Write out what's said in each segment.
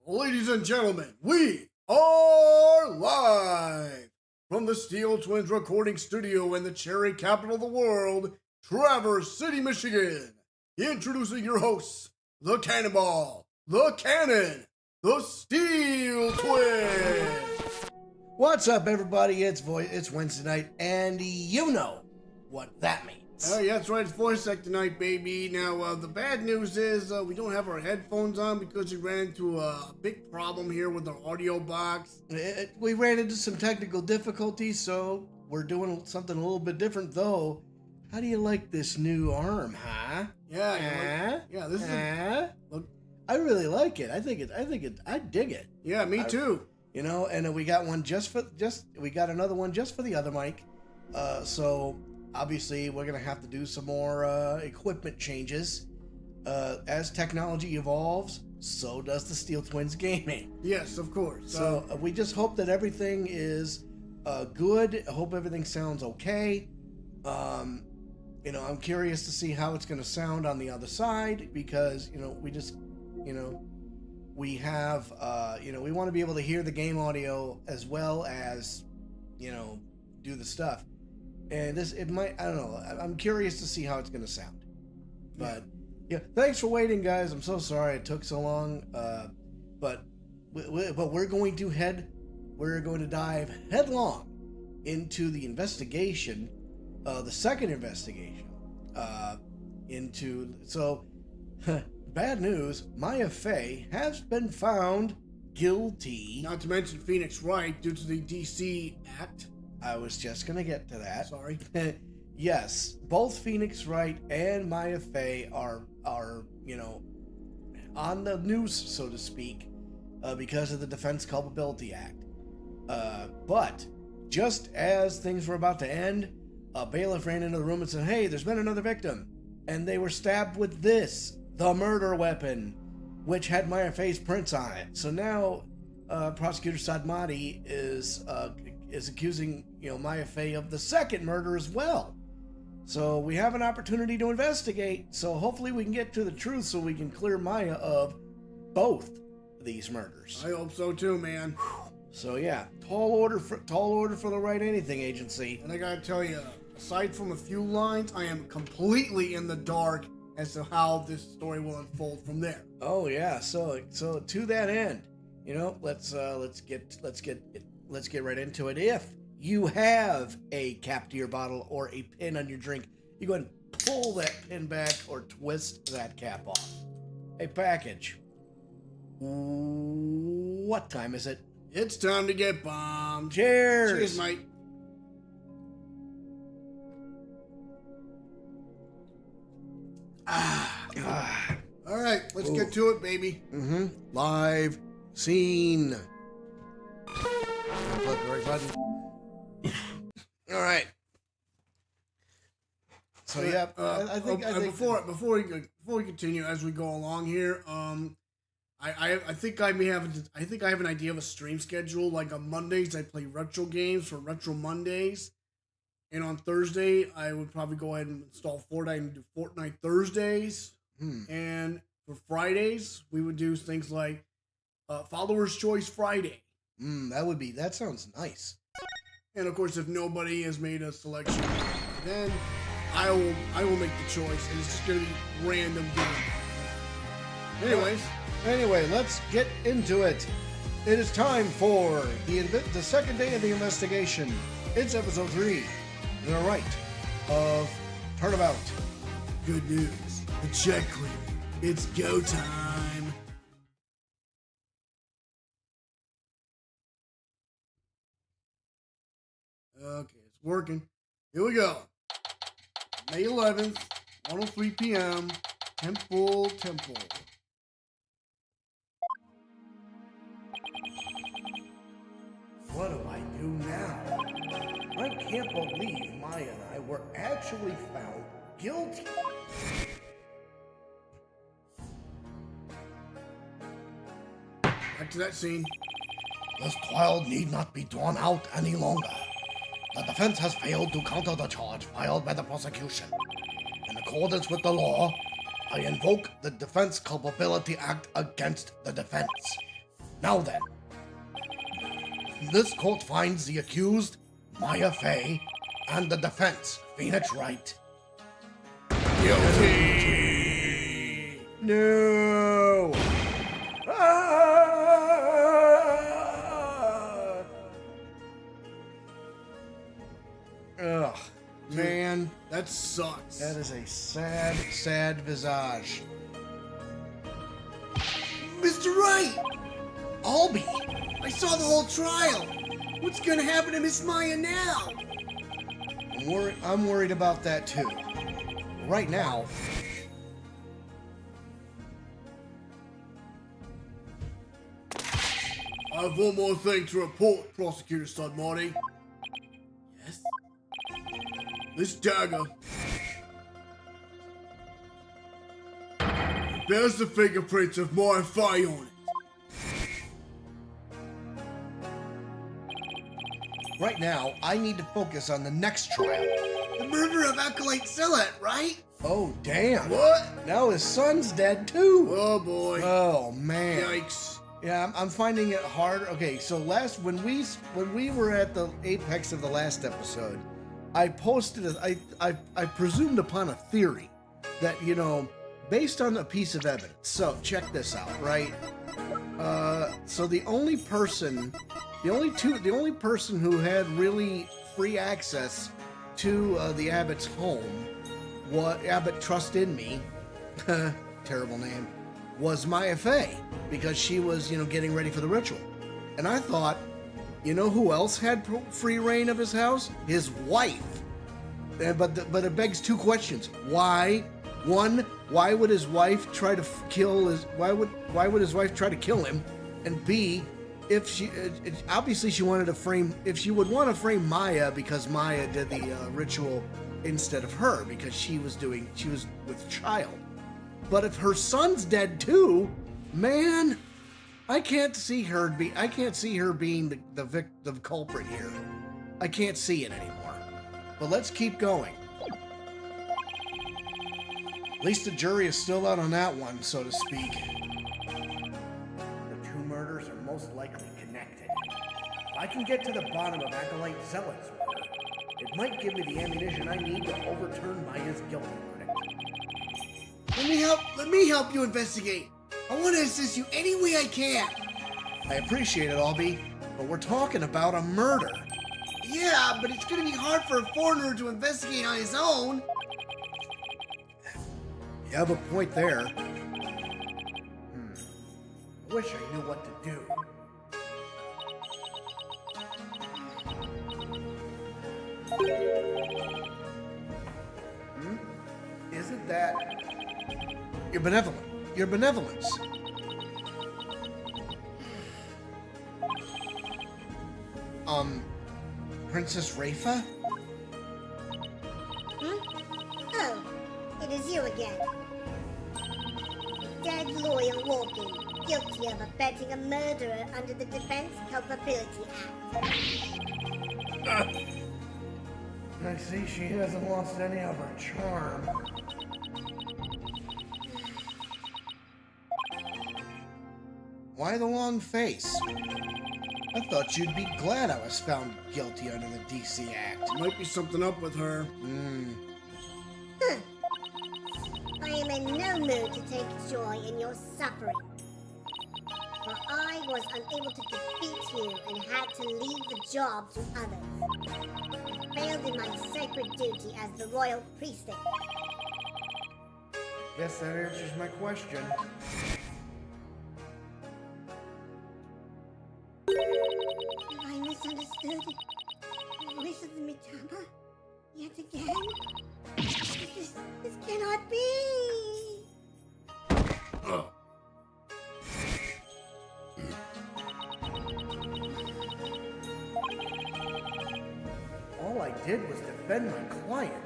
Ladies and gentlemen, we are live from the Steel Twins recording studio in the cherry capital of the world, Traverse City, Michigan. Introducing your hosts, the Cannonball, the Cannon, the Steel Twins. What's up, everybody? It's Wednesday night, and you know what that means. Oh, yeah, that's right. It's Voice Act tonight, baby. Now, the bad news is we don't have our headphones on because we ran into a big problem here with our audio box. We ran into some technical difficulties, so we're doing something a little bit different, though. How do you like this new arm, huh? Yeah, this is look, I really like it. I dig it. Yeah, me too. You know, and we got one we got another one just for the other mic. So obviously we're gonna have to do some more equipment changes. As technology evolves, so does the Steel Twins gaming. Yes, of course. So we just hope that everything is good. I hope everything sounds okay. You know, I'm curious to see how it's gonna sound on the other side because, you know, we have, we want to be able to hear the game audio as well as, do the stuff. And I don't know. I'm curious to see how it's going to sound. But, yeah, thanks for waiting, guys. I'm so sorry it took so long. But we're going to dive headlong into the investigation, the second investigation, bad news, Maya Fey has been found guilty. Not to mention Phoenix Wright due to the DC Act. I was just going to get to that. Sorry. Yes, both Phoenix Wright and Maya Fey are on the news, so to speak, because of the Defense Culpability Act. But just as things were about to end, a bailiff ran into the room and said, "Hey, there's been another victim." And they were stabbed with this, the murder weapon, which had Maya Fey's prints on it. So now, Prosecutor Sadmati is accusing, Maya Fey of the second murder as well. So we have an opportunity to investigate. So hopefully we can get to the truth, so we can clear Maya of both these murders. I hope so too, man. So yeah, tall order for the Right Anything Agency. And I gotta tell you, aside from a few lines, I am completely in the dark as to how this story will unfold from there. Oh yeah, so to that end, let's get right into it. If you have a cap to your bottle or a pin on your drink, you go ahead and pull that pin back or twist that cap off. Hey, package. What time is it? It's time to get bombed. Cheers. Cheers, mate. All right, let's get to it, baby. Live scene. Click the right button. All right. So yeah, I think before we continue as we go along here, I think I have an idea of a stream schedule. Like on Mondays, I play retro games for Retro Mondays. And on Thursday, I would probably go ahead and install Fortnite and do Fortnite Thursdays. And for Fridays, we would do things like Follower's Choice Friday. That sounds nice. And of course, if nobody has made a selection, then I will make the choice, and it's just gonna be random game. Anyway, let's get into it. It is time for the second day of the investigation. It's episode 3. The Right of Turnabout. Good news. The check clear. It's go time. Okay, it's working. Here we go. May 11th, 1:03 p.m. Temple. What do I do now? I can't believe Maya and I were actually found guilty. Back to that scene. This trial need not be drawn out any longer. The defense has failed to counter the charge filed by the prosecution. In accordance with the law, I invoke the Defense Culpability Act against the defense. Now then, this court finds the accused, Maya Fey, and the defense, Phoenix Wright, guilty. No. Ugh, man, That sucks. that is a sad, sad visage. Mr. Wright! Albie, I saw the whole trial! What's gonna happen to Miss Maya now? I'm worried about that too. Right now, I have one more thing to report, Prosecutor Marty. Yes? This dagger bears the fingerprints of Maya Fey on it. right now, I need to focus on the next trial. The murder of Acolyte Sillet, right? Oh, damn. What? Now his son's dead too. Oh boy. Oh, man. Yikes. Yeah, I'm finding it hard. Okay, so when we were at the apex of the last episode, I posted I presumed upon a theory that, you know, based on a piece of evidence. So check this out, right? So the only person who had really free access to the Abbott's home, Abbott Tahrust Inmee, terrible name, was Maya Fey, because she was, you know, getting ready for the ritual. And I thought, you know who else had free reign of his house? His wife. But it begs two questions. Why? One, why would his wife try to kill his? Why would his wife try to kill him? And B, if she obviously she wanted to frame, if she would want to frame Maya because Maya did the ritual instead of her because she was with child. But if her son's dead too, man, I can't see her being the culprit here. I can't see it anymore. But let's keep going. At least the jury is still out on that one, so to speak. The two murders are most likely connected. If I can get to the bottom of Acolyte Zealot's murder, it might give me the ammunition I need to overturn Maya's guilty verdict. Let me help you investigate. I want to assist you any way I can. I appreciate it, Albie, but we're talking about a murder. Yeah, but it's going to be hard for a foreigner to investigate on his own. You have a point there. I wish I knew what to do. Isn't that your benevolence? Princess Rafa? Oh, it is you again. Dead loyal Walking, guilty of abetting a murderer under the Defense Culpability Act. I see she hasn't lost any of her charm. Why the long face? I thought you'd be glad I was found guilty under the DC Act. Might be something up with her. I am in no mood to take joy in your suffering. For I was unable to defeat you and had to leave the job to others. I failed in my sacred duty as the royal priestess. Guess that answers my question. Have I misunderstood? Wishes Mitama? Yet again? This cannot be! All I did was defend my client.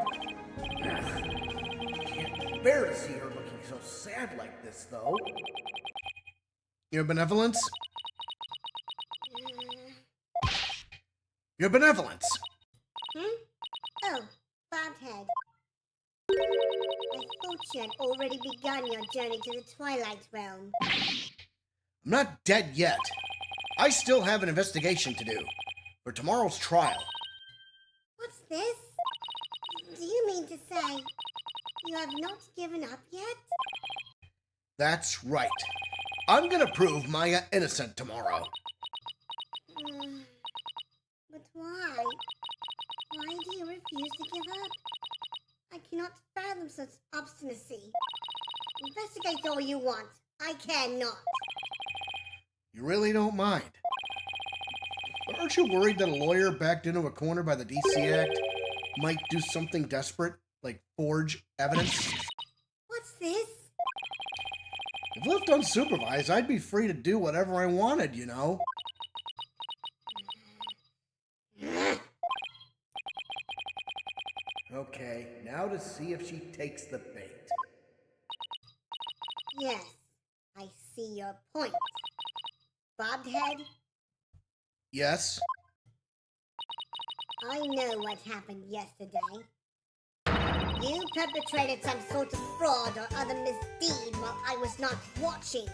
Can't bear to see her looking so sad like this, though. Your benevolence? Your benevolence! Oh, Bobhead. I thought you had already begun your journey to the Twilight Realm. I'm not dead yet. I still have an investigation to do for tomorrow's trial. What's this? Do you mean to say you have not given up yet? That's right. I'm gonna prove Maya innocent tomorrow. But why? Why do you refuse to give up? I cannot fathom such obstinacy. Investigate all you want. I cannot. You really don't mind? But aren't you worried that a lawyer backed into a corner by the DC Act might do something desperate, like forge evidence? What's this? If left unsupervised, I'd be free to do whatever I wanted, you know? Okay, now to see if she takes the bait. Yes, I see your point. Bobbed head, Yes? I know what happened yesterday. You perpetrated some sort of fraud or other misdeed while I was not watching.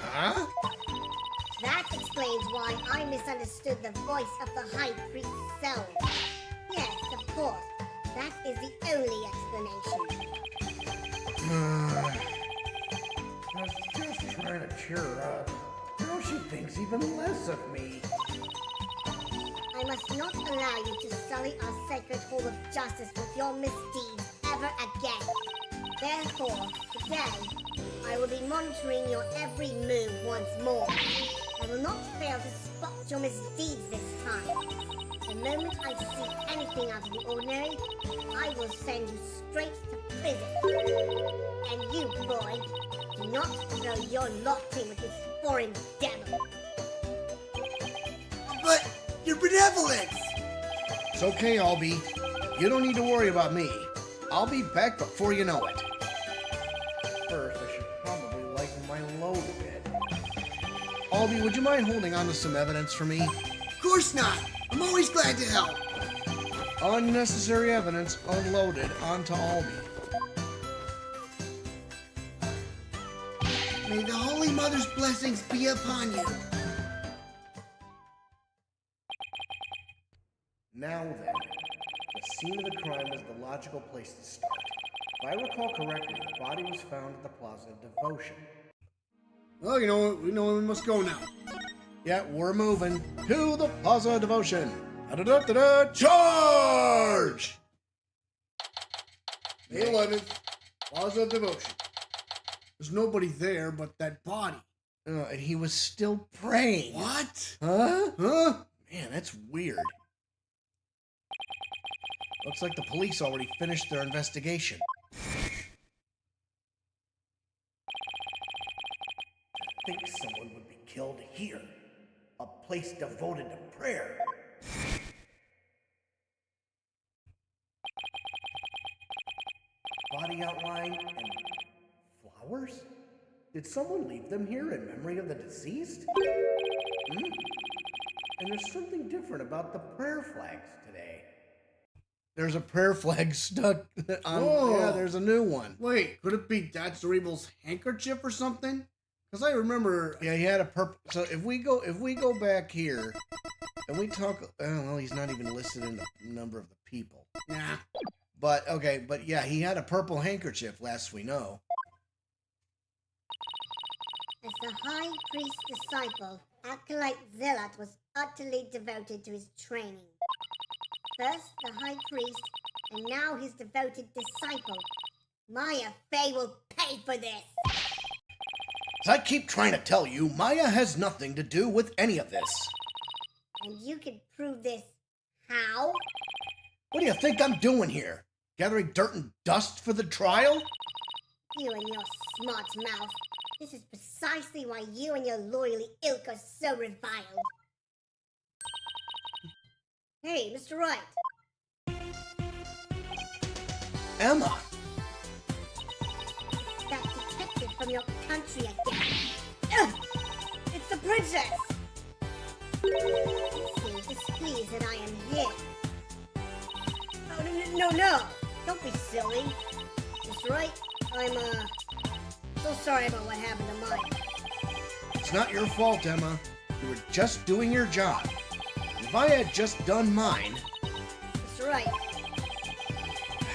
Huh? That explains why I misunderstood the voice of the High Priest's soul. Yes, of course. That is the only explanation. I was just trying to cheer her up. Now she thinks even less of me. I must not allow you to sully our sacred hall of justice with your misdeeds ever again. Therefore, today, I will be monitoring your every move once more. I will not fail to spot your misdeeds this time. The moment I see anything out of the ordinary, I will send you straight to prison. And you, boy, do not throw your lot in with this foreign devil. But your benevolence! It's okay, Albie. You don't need to worry about me. I'll be back before you know it. First, I should probably lighten my load a bit. Albie, would you mind holding on to some evidence for me? Of course not. I'm always glad to help. Unnecessary evidence unloaded onto Albie. May the Holy Mother's blessings be upon you. Now then, the scene of the crime is the logical place to start. If I recall correctly, the body was found at the Plaza of Devotion. Well, you know what? We know where we must go now. Yeah, we're moving to the Plaza of Devotion. Da-da-da-da-da, charge! May 11th, Plaza of Devotion. There's nobody there but that body. And he was still praying. What? Huh? Huh? Man, that's weird. Looks like the police already finished their investigation. I think someone would be killed here. A place devoted to prayer. Body outline and flowers? Did someone leave them here in memory of the deceased? And there's something different about the prayer flags today. There's a prayer flag stuck on... Oh. Yeah, there's a new one. Wait, could it be Datz Are'bal's handkerchief or something? Because I remember... Yeah, he had a purple... So if we go back here, and we talk... Oh, well, he's not even listed in the number of the people. Nah. But, okay, but yeah, he had a purple handkerchief, last we know. As the High Priest's disciple, Acolyte Zealot was utterly devoted to his training. First the High Priest, and now his devoted disciple. Maya Fey will pay for this! As I keep trying to tell you, Maya has nothing to do with any of this. And you can prove this how? What do you think I'm doing here? Gathering dirt and dust for the trial? You and your smart mouth. This is precisely why you and your loyally ilk are so reviled. Hey, Mr. Wright. Emma! That detective from your country again. Ugh! It's the princess! You seem displeased that I am here. Oh, no. Don't be silly. Mr. Wright, I'm, so sorry about what happened to Maya. It's not your fault, Emma. You were just doing your job. If I had just done mine... That's right.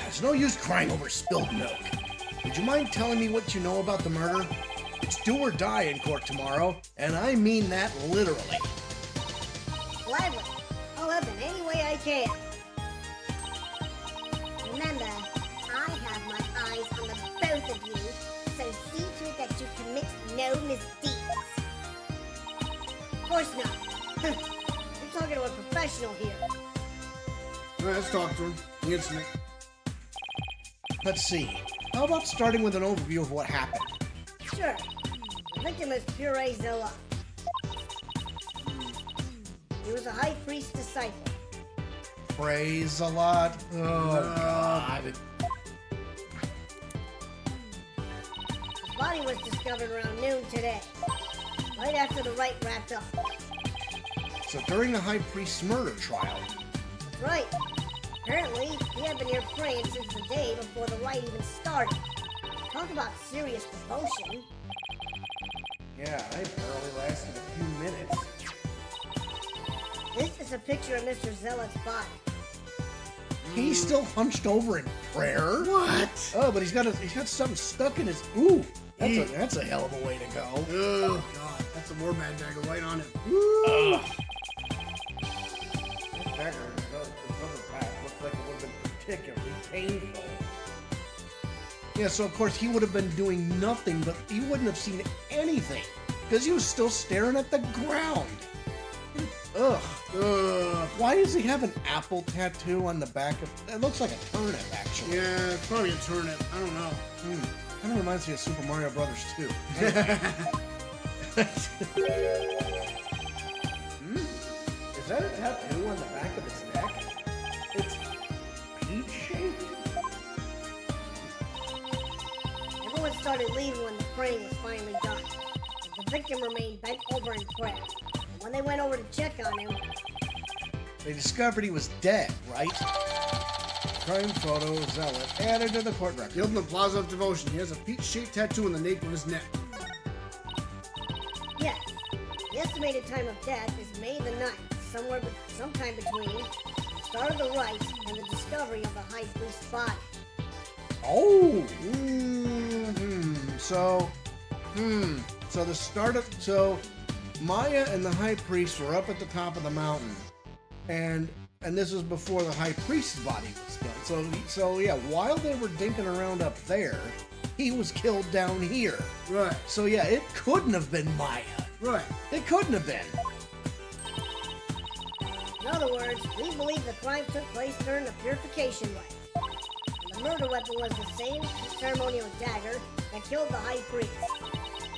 There's no use crying over spilled milk. Would you mind telling me what you know about the murder? It's do or die in court tomorrow, and I mean that literally. Gladly. I'll help in any way I can. Remember, I have my eyes on the both of you, so see to it that you commit no misdeeds. Of course not. You're talking to a professional here. All right, let's talk to him. Instantly. Let's see. How about starting with an overview of what happened? Sure. The victim is Puree Zilla. He was a high priest disciple. Praise a lot. Oh, God. His body was discovered around noon today, right after the rite wrapped up. So during the high priest's murder trial, That's right. Apparently, he had been here praying since the day before the rite even started. Talk about serious devotion. yeah, I barely lasted a few minutes. This is a picture of Mr. Zealot's body. He's still hunched over in prayer. What? Oh, but he's got something stuck in his. Ooh, that's a hell of a way to go. Oh, God. That's a Warbaa'd Dagger right on him. Ugh. This dagger is back. Looks like it would have been particularly painful. Yeah, so of course he would have been doing nothing, but he wouldn't have seen anything because he was still staring at the ground. Ugh. Why does he have an apple tattoo on the back of... It looks like a turnip, actually. Yeah, it's probably a turnip. I don't know. Kind of reminds me of Super Mario Brothers 2. Is that a tattoo on the back of his neck? It's peach-shaped? Everyone started leaving when the praying was finally done. The victim remained bent over in prayer. And when they went over to check on him, They discovered he was dead, right? Crime photo, zealot, added to the court record. Killed in the Plaza of Devotion. He has a peach-shaped tattoo on the nape of his neck. yes, the estimated time of death is May the 9th, sometime between the start of the rite and the discovery of the high priest's body. Oh! So Maya and the high priest were up at the top of the mountain, and this was before the high priest's body was done. So yeah, while they were dinking around up there, he was killed down here. Right. So yeah, it couldn't have been Maya. Right. It couldn't have been. In other words, we believe the crime took place during the purification rite. And the murder weapon was the same ceremonial dagger that killed the high priest.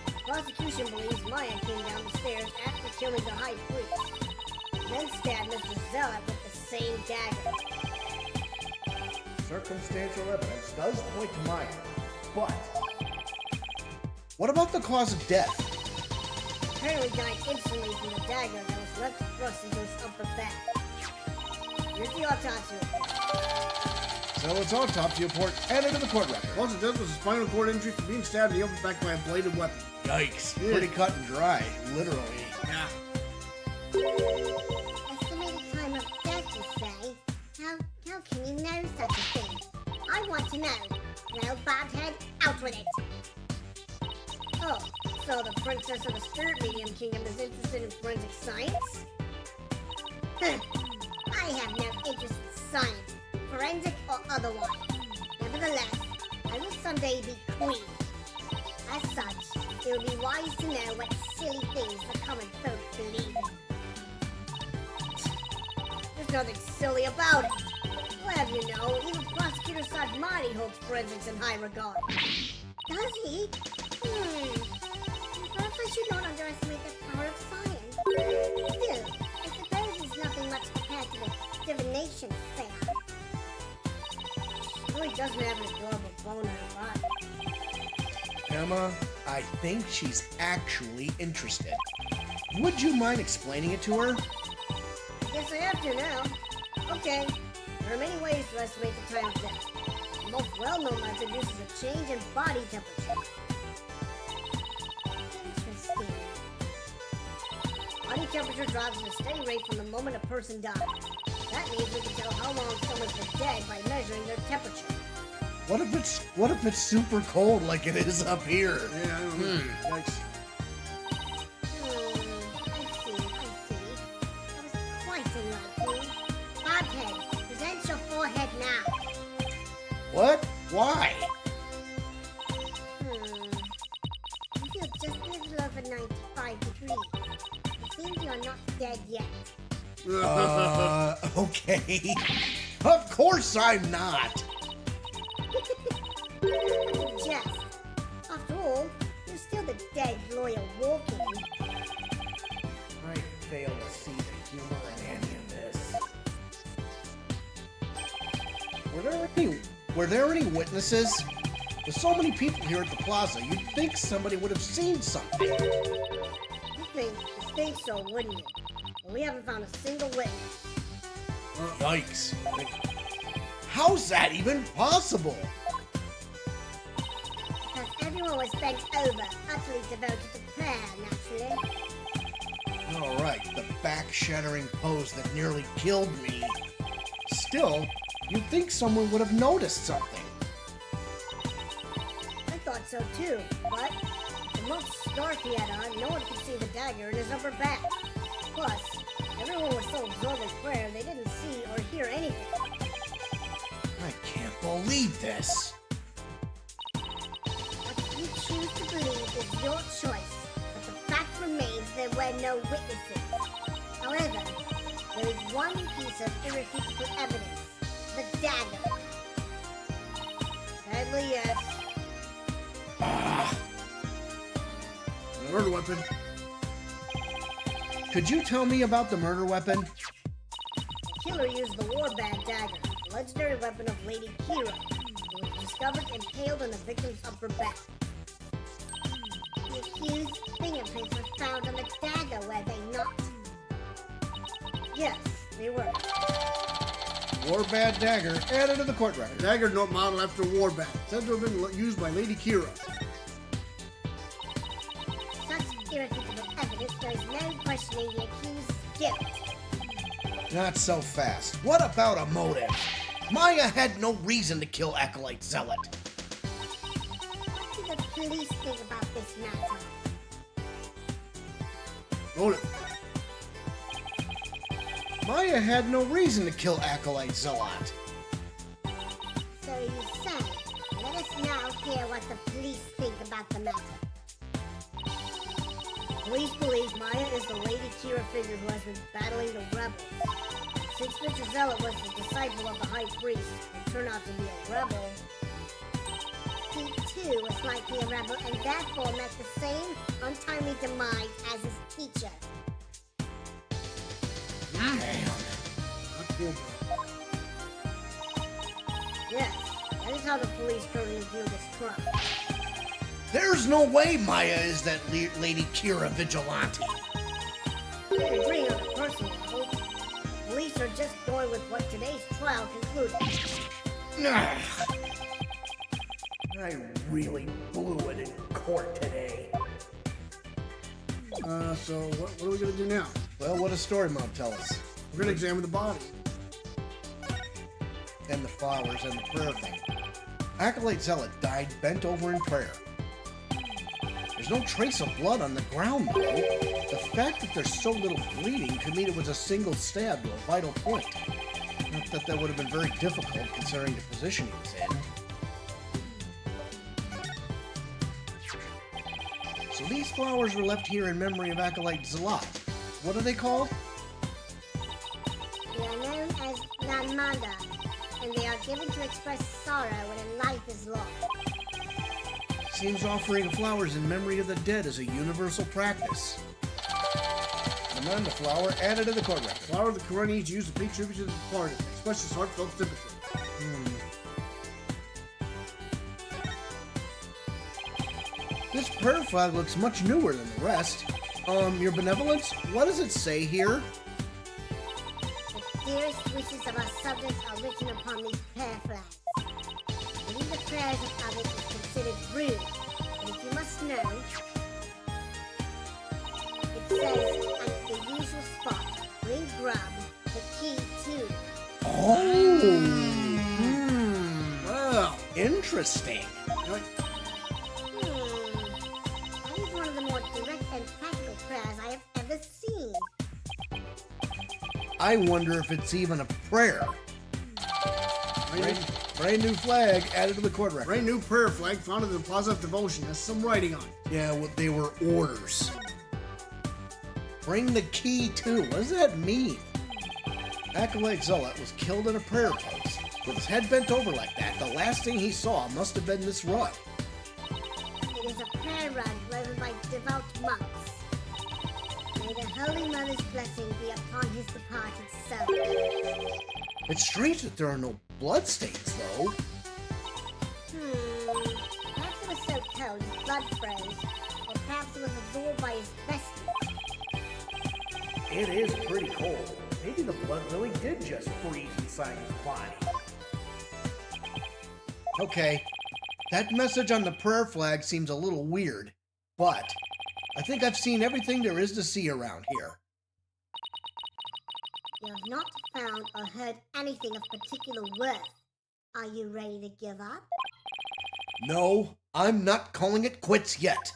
The prosecution believes Maya came down the stairs after killing the high priest, and then stabbed Mr. Zealot with the same dagger. Circumstantial evidence does point to Maya, but What about the cause of death? Apparently died instantly from the dagger that was left thrust into his upper back. Here's the autopsy report. So it's autopsy report added to the court record. Cause of death was a spinal cord injury from being stabbed in the upper back by a bladed weapon. Yikes. Yeah. Pretty cut and dry, literally. Yeah. Estimated time of death, you say? How can you know such a thing? I want to know. Well, Bobhead, out with it. Oh, so the princess of the spirit medium kingdom is interested in forensic science? I have no interest in science, forensic or otherwise. Nevertheless, I will someday be queen. As such, it would be wise to know what silly things the common folk believe in. There's nothing silly about it. I'll have you know, even Prosecutor Sadmati holds forensics in high regard. Does he? Perhaps I should not underestimate the power of science. Still, I suppose it's nothing much compared to the divination fair. She really doesn't have an adorable bone in her body. Emma, I think she's actually interested. Would you mind explaining it to her? I guess I have to now. Okay, there are many ways to estimate the time of death. The most well-known method uses a change in body temperature. Interesting. temperature drops at a steady rate from the moment a person dies. That means we can tell how long someone's been dead by measuring their temperature. What if it's super cold like it is up here? Yeah, I don't know. Yikes. I see. That was quite enlightening. Bobhead, present your forehead now. What? Why? I feel just a little over 95 degrees. It seems you are not dead yet. Okay. Of course I'm not. Jest. After all, you're still the dead lawyer walking. I fail to see the humor in any of this. Were there any witnesses? With so many people here at the plaza, you'd think somebody would have seen something. You think so, wouldn't you? But we haven't found a single witness. Yikes. How's that even possible? Because everyone was bent over, utterly devoted to prayer, naturally. Alright, the back-shattering pose that nearly killed me. Still, you'd think someone would have noticed something. I thought so too, but the monk scarf he had on, no one could see the dagger in his upper back. Plus, everyone was so absorbed in prayer they didn't see or hear anything. I can't believe this. What you choose to believe is your choice, but the fact remains there were no witnesses. However, there is one piece of irrefutable evidence, the dagger. Sadly, yes. Murder weapon. Could you tell me about the murder weapon? The killer used the Warbaa'd Dagger, the legendary weapon of Lady Kira. It was discovered impaled on the victim's upper back. The accused's fingerprints were found on the dagger, were they not? Yes, they were. Warbaa'd Dagger added to the court record. Dagger not modeled after Warbaa'd. Said to have been used by Lady Kira. Such irrefutable evidence, there is no questioning the accused's guilt. Not so fast. What about a motive? Maya had no reason to kill Acolyte Zealot. What do the police think about this matter? Motive. Maya had no reason to kill Acolyte Zealot. So you say. Let us now hear what the police think about the matter. Police believe Maya is the Lady Kira figure who has been battling the rebels. Since Mr. Zealot was the disciple of the High Priest and turned out to be a rebel, he too was likely a rebel and therefore met the same untimely demise as his teacher. Damn. Not Warbaa'd. Yes, that is how the police currently view this crime. There's no way Maya is that Lady Kira vigilante. You can bring on a personal level. Police are just going with what today's trial concluded. I really blew it in court today. So what are we gonna do now? Well, what does Story Mom tell us? We're gonna examine the body. And the flowers and the prayer thing. Acolyte Zealot died bent over in prayer. There's no trace of blood on the ground, though. The fact that there's so little bleeding could mean it was a single stab to a vital point. Not that that would have been very difficult considering the position he was in. So these flowers were left here in memory of Acolyte Zealot. What are they called? They are known as Lamada, and they are given to express sorrow when a life is lost. Seems offering flowers in memory of the dead is a universal practice. Amanda flower added to the court record. Flower of the Coronies used to pay tribute to the departed. Express his heartfelt sympathy. This prayer flag looks much newer than the rest. Your benevolence? What does it say here? The dearest wishes of our subjects are written upon these prayer flags. Reading the prayers of others is considered rude, but if you must know, it says, an the usual spot. Bring grub, the key too. Oh. Well, Interesting. right. That is one of the more direct and practical prayers I have ever seen. I wonder if it's even a prayer. Brand new flag added to the court record. Brand new prayer flag found in the Plaza of Devotion has some writing on it. Yeah, well, they were orders. Bring the key too. What does that mean? Acolyte Zealot was killed in a prayer post. With his head bent over like that, the last thing he saw must have been this run. It is a prayer run led by devout monks. May the Holy Mother's blessing be upon his departed soul. It's strange that there are no bloodstains, though. Perhaps it was so cold his blood froze, or perhaps it was absorbed by his vestment. It is pretty cold. Maybe the blood really did just freeze inside his body. Okay, that message on the prayer flag seems a little weird, but I think I've seen everything there is to see around here. You have not found or heard anything of particular worth. Are you ready to give up? No, I'm not calling it quits yet.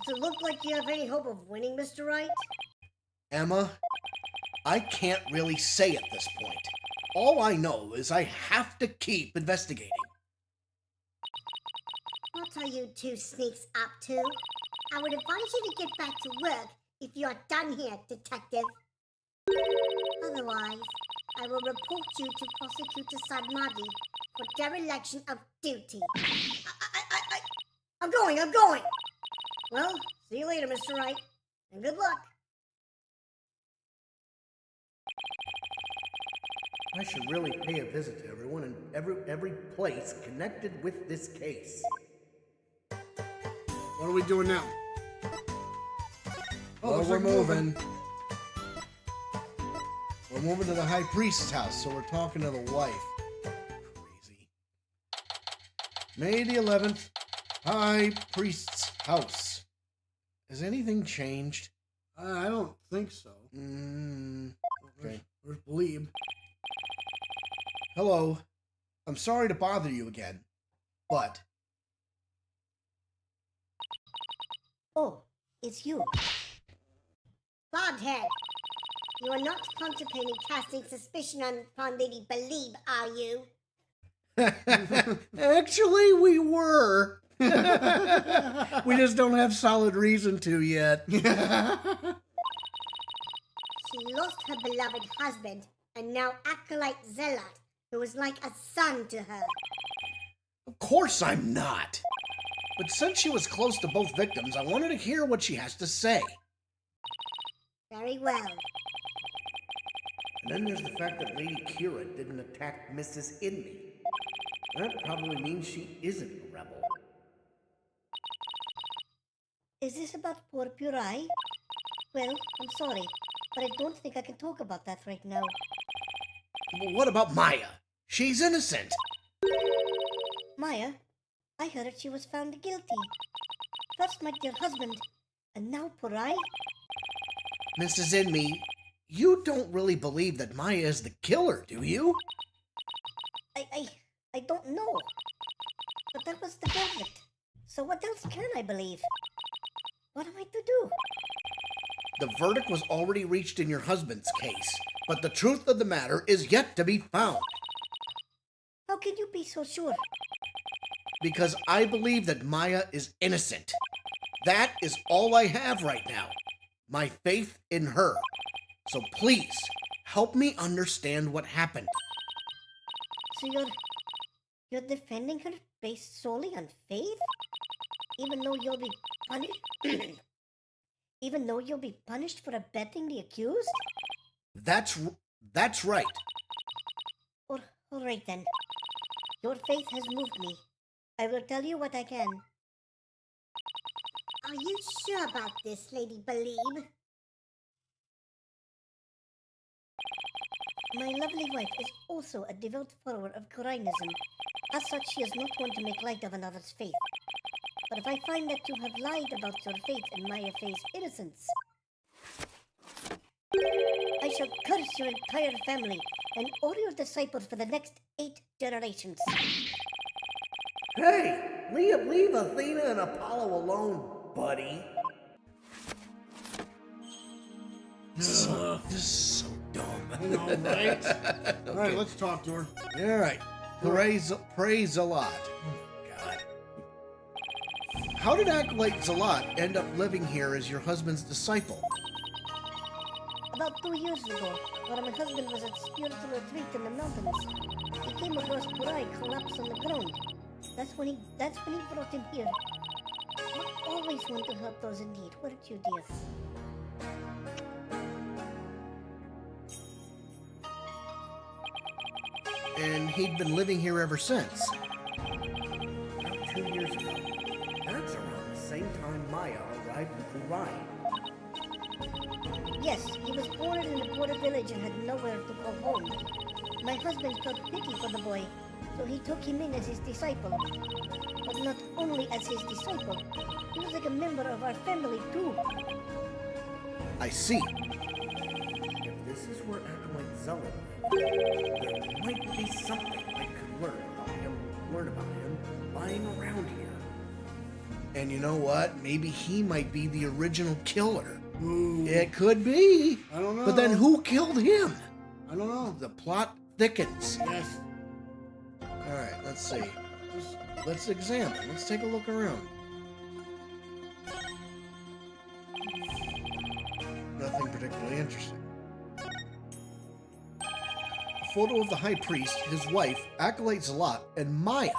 Does it look like you have any hope of winning, Mr. Wright? Emma, I can't really say at this point. All I know is I have to keep investigating. What are you two sneaks up to? I would advise you to get back to work if you are done here, detective. Otherwise, I will report you to Prosecutor Sadmadi for dereliction of duty. I'm going! Well, see you later, Mr. Wright, and good luck. I should really pay a visit to everyone in every place connected with this case. What are we doing now? Well, looks we're like moving. We're moving to the high priest's house, so we're talking to the wife. Crazy. May the 11th, high priest's house. Has anything changed? I don't think so. Okay. Where's Bleeb? Hello. I'm sorry to bother you again, but Oh, it's you. Bobhead, you are not contemplating casting suspicion upon Lady Bleeb, are you? actually we were. We just don't have solid reason to yet. She lost her beloved husband, and now Acolyte Zealot, who was like a son to her. Of course I'm not. But since she was close to both victims, I wanted to hear what she has to say. Very well. And then there's the fact that Lady Kira didn't attack Mrs. Inmee. That probably means she isn't a rebel. Is this about poor Purai? Well, I'm sorry, but I don't think I can talk about that right now. Well, what about Maya? She's innocent. Maya, I heard she was found guilty. First my dear husband, and now Purai? Mrs. Inmee, you don't really believe that Maya is the killer, do you? I don't know. But that was the verdict. So what else can I believe? What am I to do? The verdict was already reached in your husband's case, but the truth of the matter is yet to be found. How can you be so sure? Because I believe that Maya is innocent. That is all I have right now. My faith in her. So please, help me understand what happened. So you're defending her based solely on faith? Even though you'll be punished? Even though you'll be punished for abetting the accused? That's right. All right then. Your faith has moved me. I will tell you what I can. Are you sure about this, Lady Bleeb? My lovely wife is also a devout follower of Qur'anism. As such, she is not one to make light of another's faith. But if I find that you have lied about your fate and Maya Fey's innocence, I shall curse your entire family and all your disciples for the next 8 generations. Hey, leave Athena and Apollo alone, buddy. This is so dumb. I know, right? All right, let's talk to her. All right. Praise a lot. Oh, my God. How did Acolyte Zalat end up living here as your husband's disciple? About 2 years ago, while my husband was at spiritual retreat in the mountains, he came across Purai collapsed on the ground. That's when he brought him here. I always want to help those in need, weren't you, dear? And he'd been living here ever since. About 2 years ago. That's around the same time Maya arrived in Purai. Yes, he was born in a border village and had nowhere to call home. My husband felt pity for the boy, so he took him in as his disciple. But not only as his disciple, he was like a member of our family too. I see. If this is where Acolyte Zealot lived, there might be something I could learn about him lying around here. And you know what? Maybe he might be the original killer. Ooh, It could be. I don't know. But then who killed him? I don't know. The plot thickens. Yes. All right, let's see. Let's examine. Let's take a look around. Nothing particularly interesting. A photo of the high priest, his wife, Acolyte Zalat, and Maya.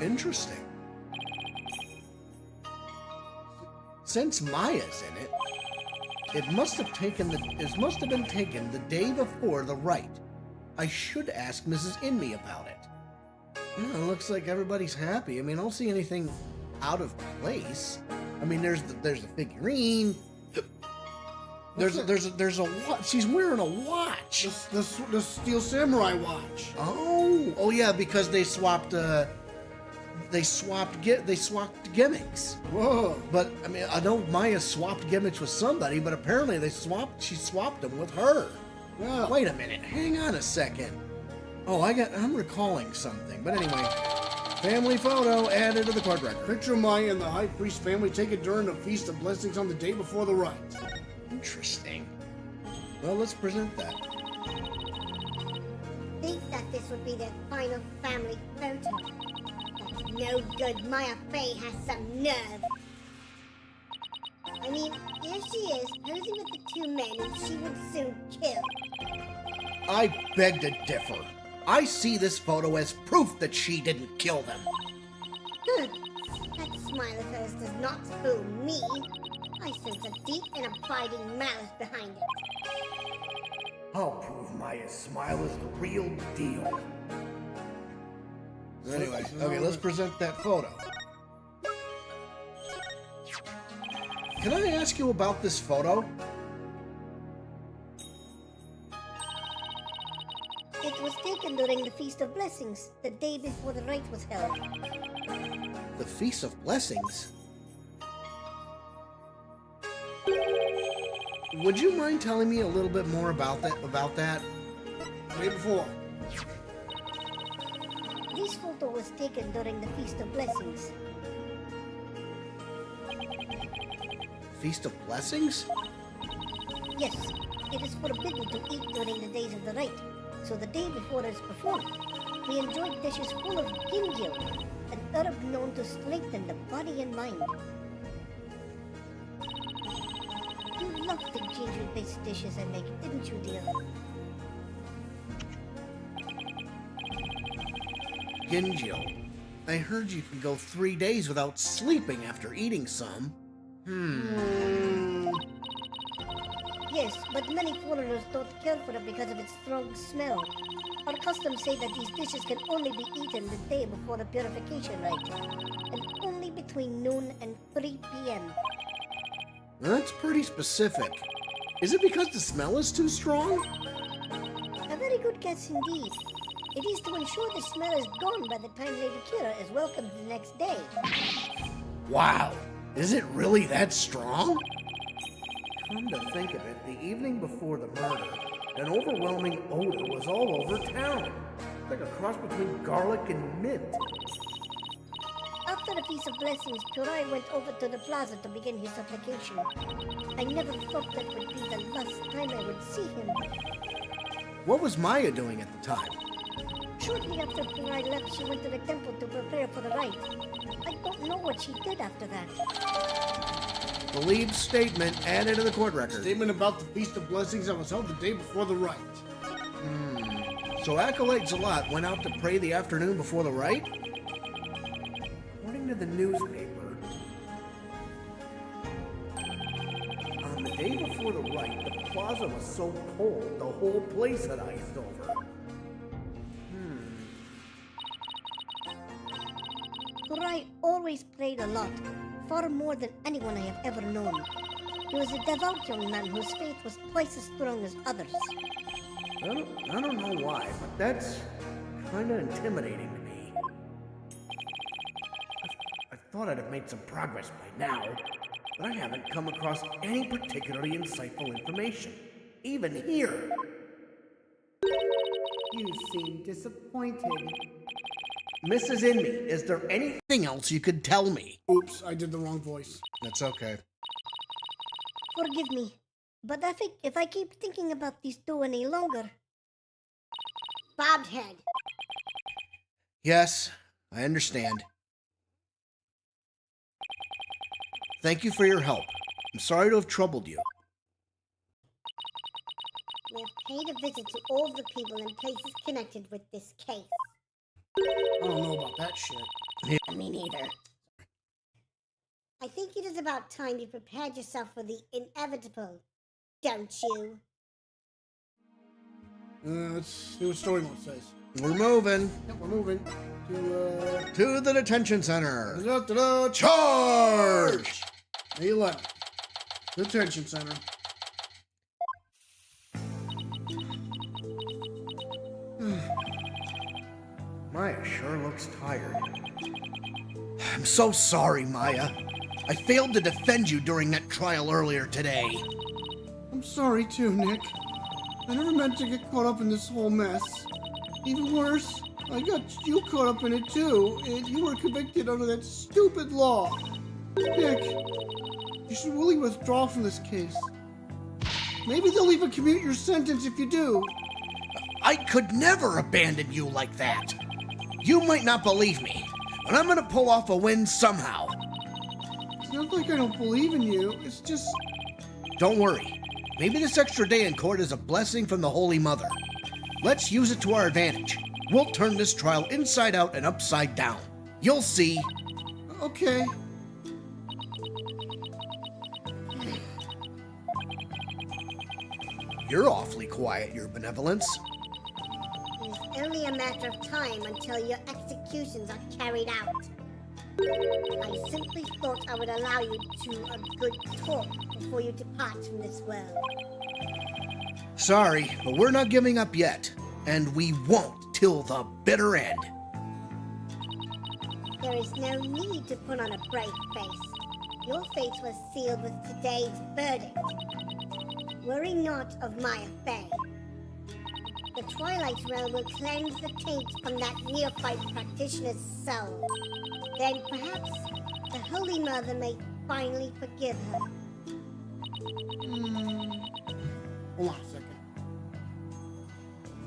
Interesting. Since Maya's in it, it must have been taken the day before the rite. I should ask Mrs. Inmee about it. It looks like everybody's happy. I mean, I don't see anything out of place. I mean, there's the figurine. There's a watch. She's wearing a watch. The Steel Samurai watch. Oh yeah, because they swapped gimmicks. Whoa. But I mean, I know Maya swapped gimmicks with somebody, but apparently she swapped them with her. Yeah. Wait a minute, hang on a second. Oh, I'm recalling something. But anyway, family photo added to the court record. Picture of Maya and the High Priest family taken during the Feast of Blessings on the day before the rite. Interesting. Well, let's present that. Think that this would be their final family photo. That's no good. Maya Fey has some nerve. I mean, here she is, posing with the 2 men whom she would soon kill. I beg to differ. I see this photo as proof that she didn't kill them. That smile of hers does not fool me. I sense a deep and abiding malice behind it. I'll prove Maya's smile is the real deal. Anyway, okay, let's present that photo. Can I ask you about this photo? It was taken during the Feast of Blessings, the day before the rite was held. The Feast of Blessings? Would you mind telling me a little bit more about that? Day before. This photo was taken during the Feast of Blessings. Feast of Blessings? Yes, it is forbidden to eat during the days of the rite, so the day before it is performed, we enjoyed dishes full of ginjo, an herb known to strengthen the body and mind. You loved the ginger-based dishes I make, didn't you, dear? Ginjo. I heard you can go 3 days without sleeping after eating some. Yes, but many foreigners don't care for it because of its strong smell. Our customs say that these dishes can only be eaten the day before the purification rite, and only between noon and 3 p.m. That's pretty specific. Is it because the smell is too strong? A very good guess indeed. It is to ensure the smell is gone by the time Lady Kira is welcomed the next day. Wow, is it really that strong? Come to think of it, the evening before the murder, an overwhelming odor was all over town. Like a cross between garlic and mint. After the Feast of Blessings, Purai went over to the plaza to begin his supplication. I never thought that would be the last time I would see him. What was Maya doing at the time? Shortly after Purai left, she went to the temple to prepare for the rite. I don't know what she did after that. Believed statement added to the court record. Statement about the Feast of Blessings that was held the day before the rite. So Acolyte Zalat went out to pray the afternoon before the rite? According to the newspaper, on the day before the rite, the plaza was so cold, the whole place had iced over. Purai always prayed a lot, far more than anyone I have ever known. He was a devout young man whose faith was twice as strong as others. I don't know why, but that's kind of intimidating to me. I thought I'd have made some progress by now, but I haven't come across any particularly insightful information, even here. You seem disappointed. Mrs. Inmee, is there anything else you could tell me? Oops, I did the wrong voice. That's okay. Forgive me, but I think if I keep thinking about these two any longer... Bobbed head. Yes, I understand. Thank you for your help. I'm sorry to have troubled you. We have paid a visit to all the people and places connected with this case. I don't know about that shit. Me neither. I think it is about time you prepared yourself for the inevitable, don't you? Let's see what story mode says. We're moving Yep, we're moving to, to the detention center. da-da-da-da, Charge! May 11th. Detention center. Maya sure looks tired. I'm so sorry, Maya. I failed to defend you during that trial earlier today. I'm sorry too, Nick. I never meant to get caught up in this whole mess. Even worse, I got you caught up in it too, and you were convicted under that stupid law. Nick, you should really withdraw from this case. Maybe they'll even commute your sentence if you do. I could never abandon you like that. You might not believe me, but I'm gonna pull off a win somehow. It's not like I don't believe in you, it's just... Don't worry. Maybe this extra day in court is a blessing from the Holy Mother. Let's use it to our advantage. We'll turn this trial inside out and upside down. You'll see. Okay. You're awfully quiet, Your Benevolence. It is only a matter of time until your executions are carried out. I simply thought I would allow you to a good talk before you depart from this world. Sorry, but we're not giving up yet. And we won't till the bitter end. There is no need to put on a brave face. Your fate was sealed with today's verdict. Worry not of Maya Fey. The Twilight Realm will cleanse the taint from that neophyte practitioner's soul. Then perhaps the Holy Mother may finally forgive her. Hold on a second.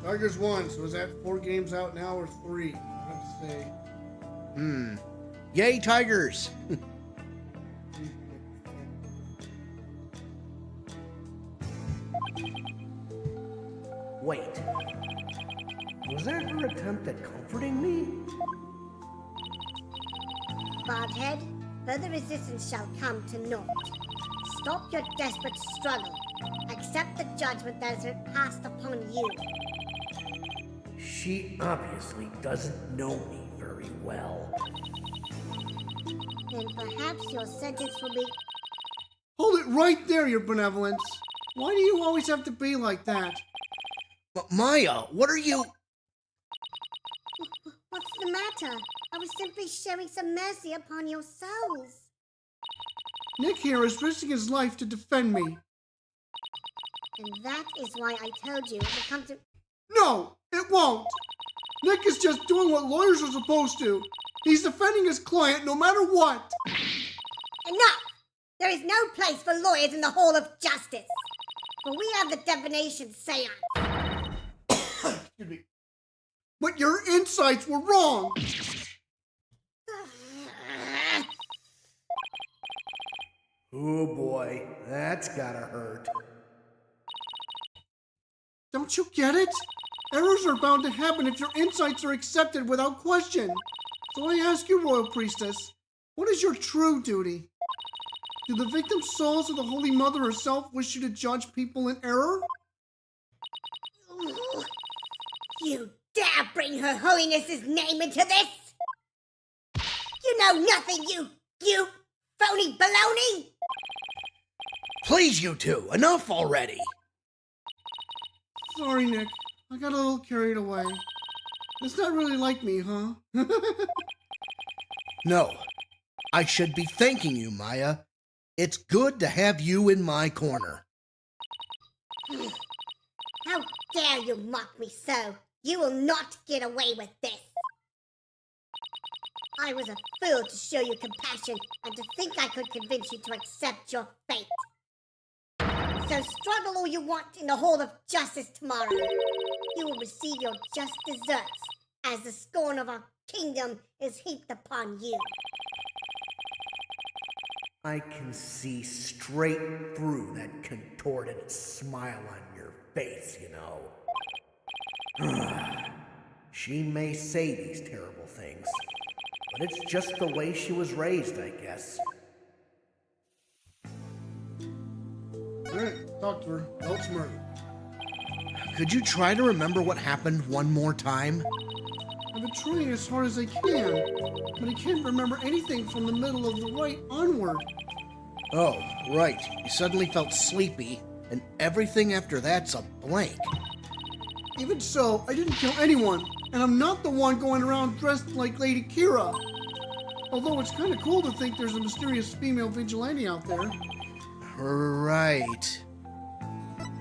Tigers won, so is that 4 games out now or 3? Let's say. Yay, Tigers! Wait. Was that her attempt at comforting me? Bobhead, further resistance shall come to naught. Stop your desperate struggle. Accept the judgment that has been passed upon you. She obviously doesn't know me very well. Then perhaps your sentence will be... Hold it right there, Your Benevolence. Why do you always have to be like that? But Maya, what are you... What's the matter? I was simply showing some mercy upon your souls. Nick here is risking his life to defend me. And that is why I told you it will come to... No, it won't. Nick is just doing what lawyers are supposed to. He's defending his client no matter what. Enough! There is no place for lawyers in the Hall of Justice. For we have the divination seance. Excuse me. But your insights were wrong. Oh boy, that's gotta hurt. Don't you get it? Errors are bound to happen if your insights are accepted without question. So I ask you, Royal Priestess, what is your true duty? Do the victim souls of the Holy Mother herself wish you to judge people in error? Ooh, you dare bring Her Holiness's name into this? You know nothing, you phony baloney! Please, you two, enough already. Sorry, Nick. I got a little carried away. It's not really like me, huh? No, I should be thanking you, Maya. It's good to have you in my corner. How dare you mock me so? You will not get away with this. I was a fool to show you compassion and to think I could convince you to accept your fate. So struggle all you want in the Hall of Justice tomorrow. You will receive your just deserts as the scorn of our kingdom is heaped upon you. I can see straight through that contorted smile on your face, you know. She may say these terrible things, but it's just the way she was raised, I guess. Alright, talk to her. Else murder. Could you try to remember what happened one more time? I've been trying as hard as I can, but I can't remember anything from the middle of the right onward. Oh, right. You suddenly felt sleepy, and everything after that's a blank. Even so, I didn't kill anyone, and I'm not the one going around dressed like Lady Kira. Although it's kind of cool to think there's a mysterious female vigilante out there. Right.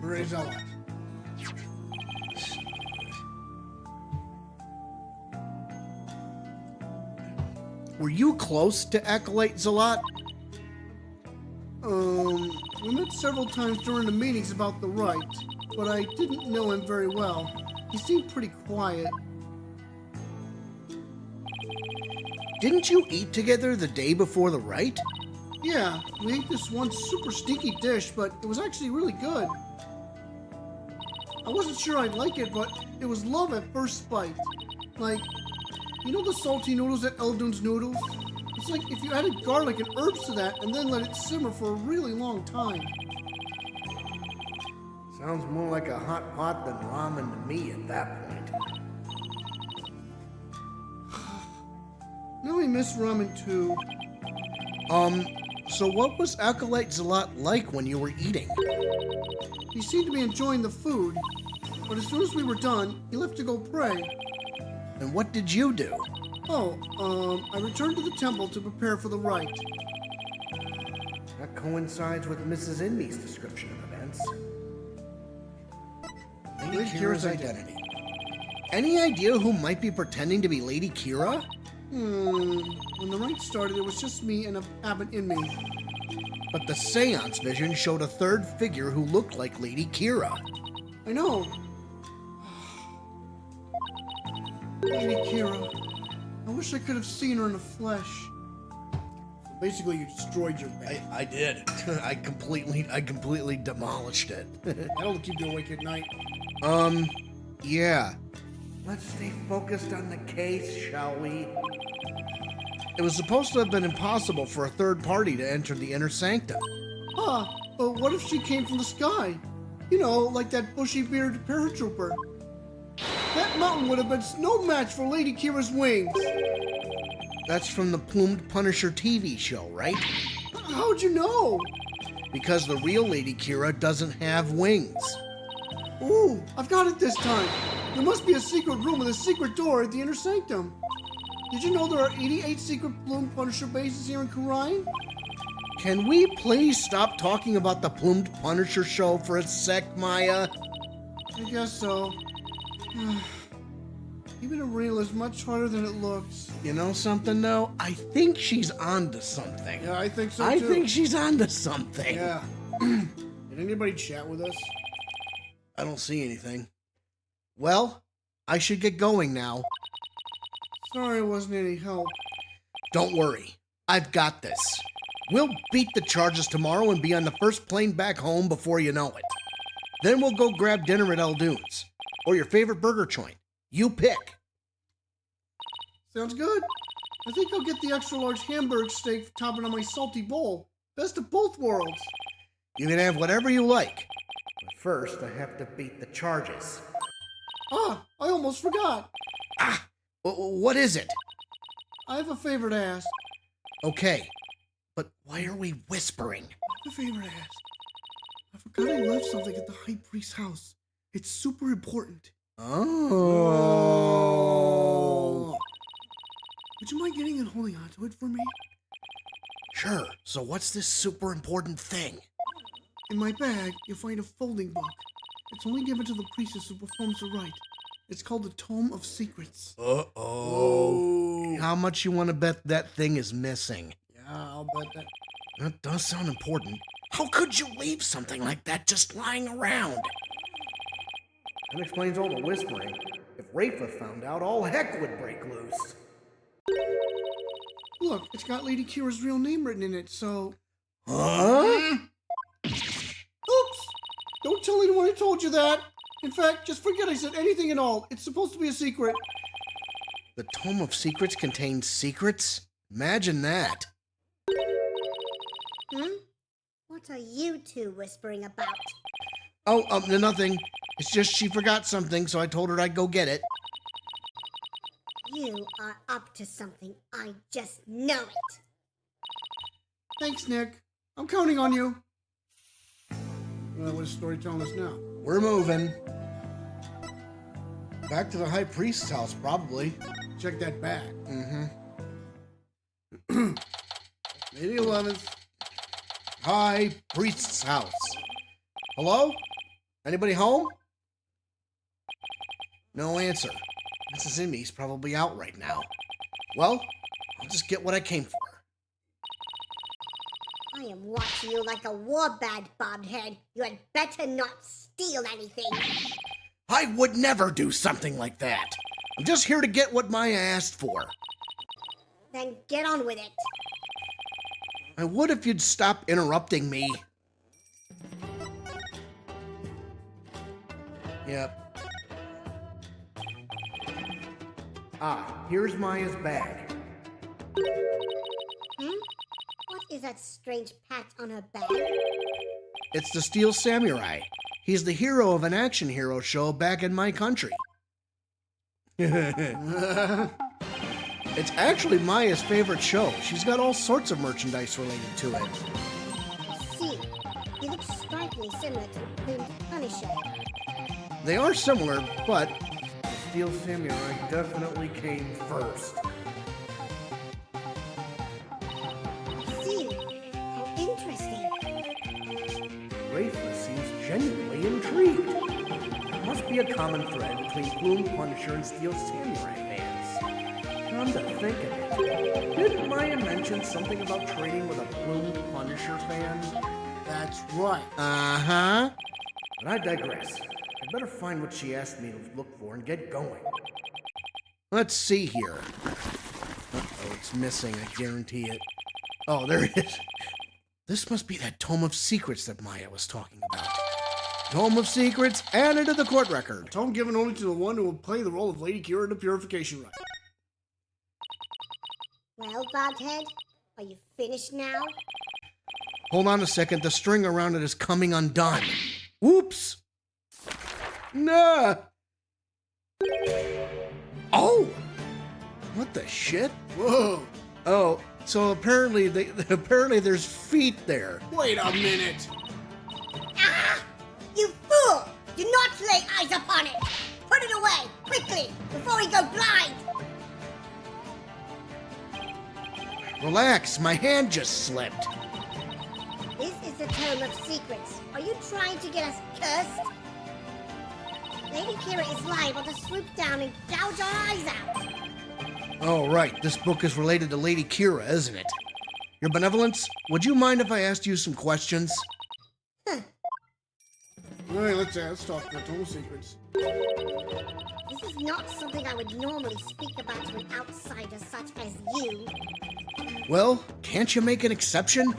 Raise out. Were you close to Acolyte Zealot? We met several times during the meetings about the rite, but I didn't know him very well. He seemed pretty quiet. Didn't you eat together the day before the rite? Yeah, we ate this one super stinky dish, but it was actually really good. I wasn't sure I'd like it, but it was love at first bite. Like, you know the salty noodles at Eldun's Noodles? It's like if you added garlic and herbs to that and then let it simmer for a really long time. Sounds more like a hot pot than ramen to me at that point. Now I miss ramen too. So what was Acolyte Zealot like when you were eating? He seemed to be enjoying the food, but as soon as we were done, he left to go pray. And what did you do? I returned to the temple to prepare for the rite. That coincides with Mrs. Inmee's description of events. Lady Kira's identity. Any idea who might be pretending to be Lady Kira? When the rite started, it was just me and a Abbot Inmee. But the seance vision showed a third figure who looked like Lady Kira. I know. Lady Kira. I wish I could have seen her in the flesh. So basically, you destroyed your bed. I did. I completely demolished it. That'll keep you awake at night. Yeah. Let's stay focused on the case, shall we? It was supposed to have been impossible for a third party to enter the inner sanctum. But what if she came from the sky? You know, like that bushy-bearded paratrooper. That mountain would have been no match for Lady Kira's wings. That's from the Plumed Punisher TV show, right? How'd you know? Because the real Lady Kira doesn't have wings. Ooh, I've got it this time. There must be a secret room with a secret door at the inner sanctum. Did you know there are 88 secret Plumed Punisher bases here in Khura'in? Can we please stop talking about the Plumed Punisher show for a sec, Maya? I guess so. Keeping it real is much harder than it looks. You know something, though? I think she's onto something. Yeah, I think so, too. I think she's onto something. Yeah. Did anybody chat with us? I don't see anything. Well, I should get going now. Sorry it wasn't any help. Don't worry. I've got this. We'll beat the charges tomorrow and be on the first plane back home before you know it. Then we'll go grab dinner at El Dunes. Or your favorite burger joint. You pick. Sounds good. I think I'll get the extra large hamburger steak topping on my salty bowl. Best of both worlds. You can have whatever you like. But first, I have to beat the charges. Ah, I almost forgot. What is it? I have a favor to ask. Okay, but why are we whispering? I have a favor to ask. I forgot I left something at the High Priest's house. It's super important. Oh. Would you mind getting and holding on to it for me? Sure. So what's this super important thing? In my bag, you'll find a folding book. It's only given to the priestess who performs the rite. It's called the Tome of Secrets. Uh-oh. How much you want to bet that thing is missing? Yeah, I'll bet that. That does sound important. How could you leave something like that just lying around? That explains all the whispering. If Rafa found out, all heck would break loose. Look, it's got Lady Kira's real name written in it, so... Huh? Oops! Don't tell anyone I told you that! In fact, just forget I said anything at all. It's supposed to be a secret. The Tome of Secrets contains secrets? Imagine that. What are you two whispering about? Oh, nothing. It's just she forgot something, so I told her I'd go get it. You are up to something. I just know it. Thanks, Nick. I'm counting on you. Well, what is story telling us now? We're moving. Back to the High Priest's house, probably. Check that bag. Mm-hmm. May the 11th. High Priest's house. Hello? Anybody home? No answer. Mrs. Inmee's probably out right now. Well, I'll just get what I came for. I am watching you like a Warbaa'd bobhead. You had better not steal anything. I would never do something like that. I'm just here to get what Maya asked for. Then get on with it. I would if you'd stop interrupting me. Yep. Here's Maya's bag. What is that strange patch on her bag? It's the Steel Samurai. He's the hero of an action hero show back in my country. It's actually Maya's favorite show. She's got all sorts of merchandise related to it. I see. You look strikingly similar to Plumed Punisher. They are similar, but the Steel Samurai definitely came first. I see. How interesting. Rafa seems genuinely intrigued. There must be a common thread between Plumed Punisher and Steel Samurai fans. Come to think of it, didn't Maya mention something about trading with a Plumed Punisher fan? That's right. Uh-huh. But I digress. I'd better find what she asked me to look for and get going. Let's see here. Uh-oh, it's missing, I guarantee it. Oh, there it is. This must be that Tome of Secrets that Maya was talking about. Tome of Secrets added to the court record. Tome given only to the one who will play the role of Lady Kira in the Purification Rite. Well, Bobhead, are you finished now? Hold on a second, the string around it is coming undone. Whoops! Nah! Oh! What the shit? Whoa! Oh, so apparently there's feet there. Wait a minute! Ah! You fool! Do not lay eyes upon it! Put it away, quickly, before we go blind! Relax, my hand just slipped. This is the Tome of Secrets. Are you trying to get us cursed? Lady Kira is liable to swoop down and gouge our eyes out. Oh, right. This book is related to Lady Kira, isn't it? Your Benevolence, would you mind if I asked you some questions? All right, let's talk about Tome of Secrets. This is not something I would normally speak about to an outsider such as you, Well, can't you make an exception?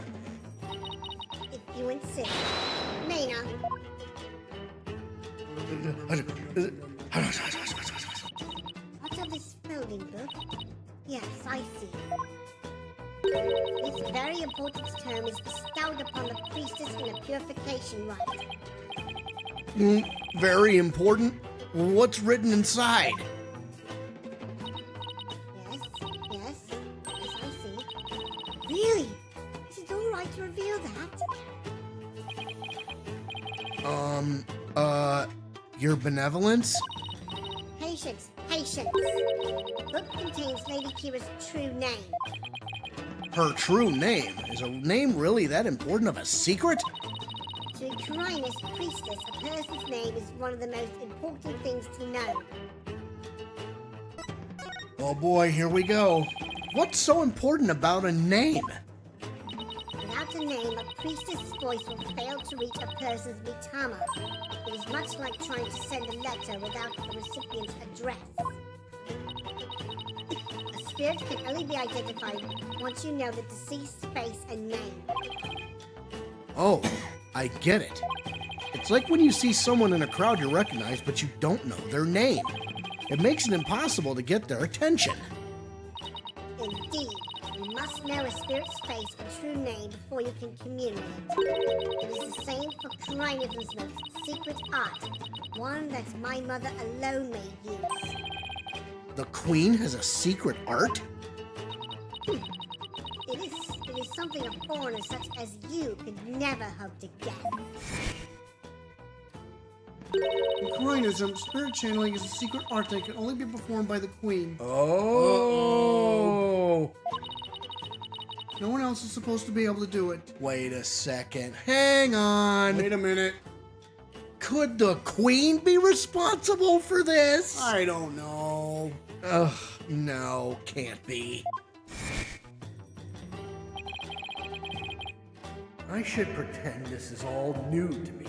if you insist. Mayna, what of this folding book? Yes, I see. This very important tome is bestowed upon the priestess in a purification rite. Very important. What's written inside? Yes, I see. Really? Is it all right to reveal that? Your Benevolence? Patience. The book contains Lady Kira's true name. Her true name? Is a name really that important of a secret? To a Quirinus priestess, a person's name is one of the most important things to know. Oh boy, here we go. What's so important about a name? Without a name, a priestess' voice will fail to reach a person's mitama. It is much like trying to send a letter without the recipient's address. A spirit can only be identified once you know the deceased's face and name. Oh, I get it. It's like when you see someone in a crowd you recognize, but you don't know their name. It makes it impossible to get their attention. Indeed, you must know a spirit's face and true name before you can commune with it. It is the same for Quirinus' most secret art, one that my mother alone may use. The Queen has a secret art? It is something a foreigner such as you could never hope to get. In Quirinus, spirit channeling is a secret art that can only be performed by the Queen. Oh! No one else is supposed to be able to do it. Wait a second. Hang on. Wait a minute. Could the Queen be responsible for this? I don't know. Ugh, no, can't be. I should pretend this is all new to me.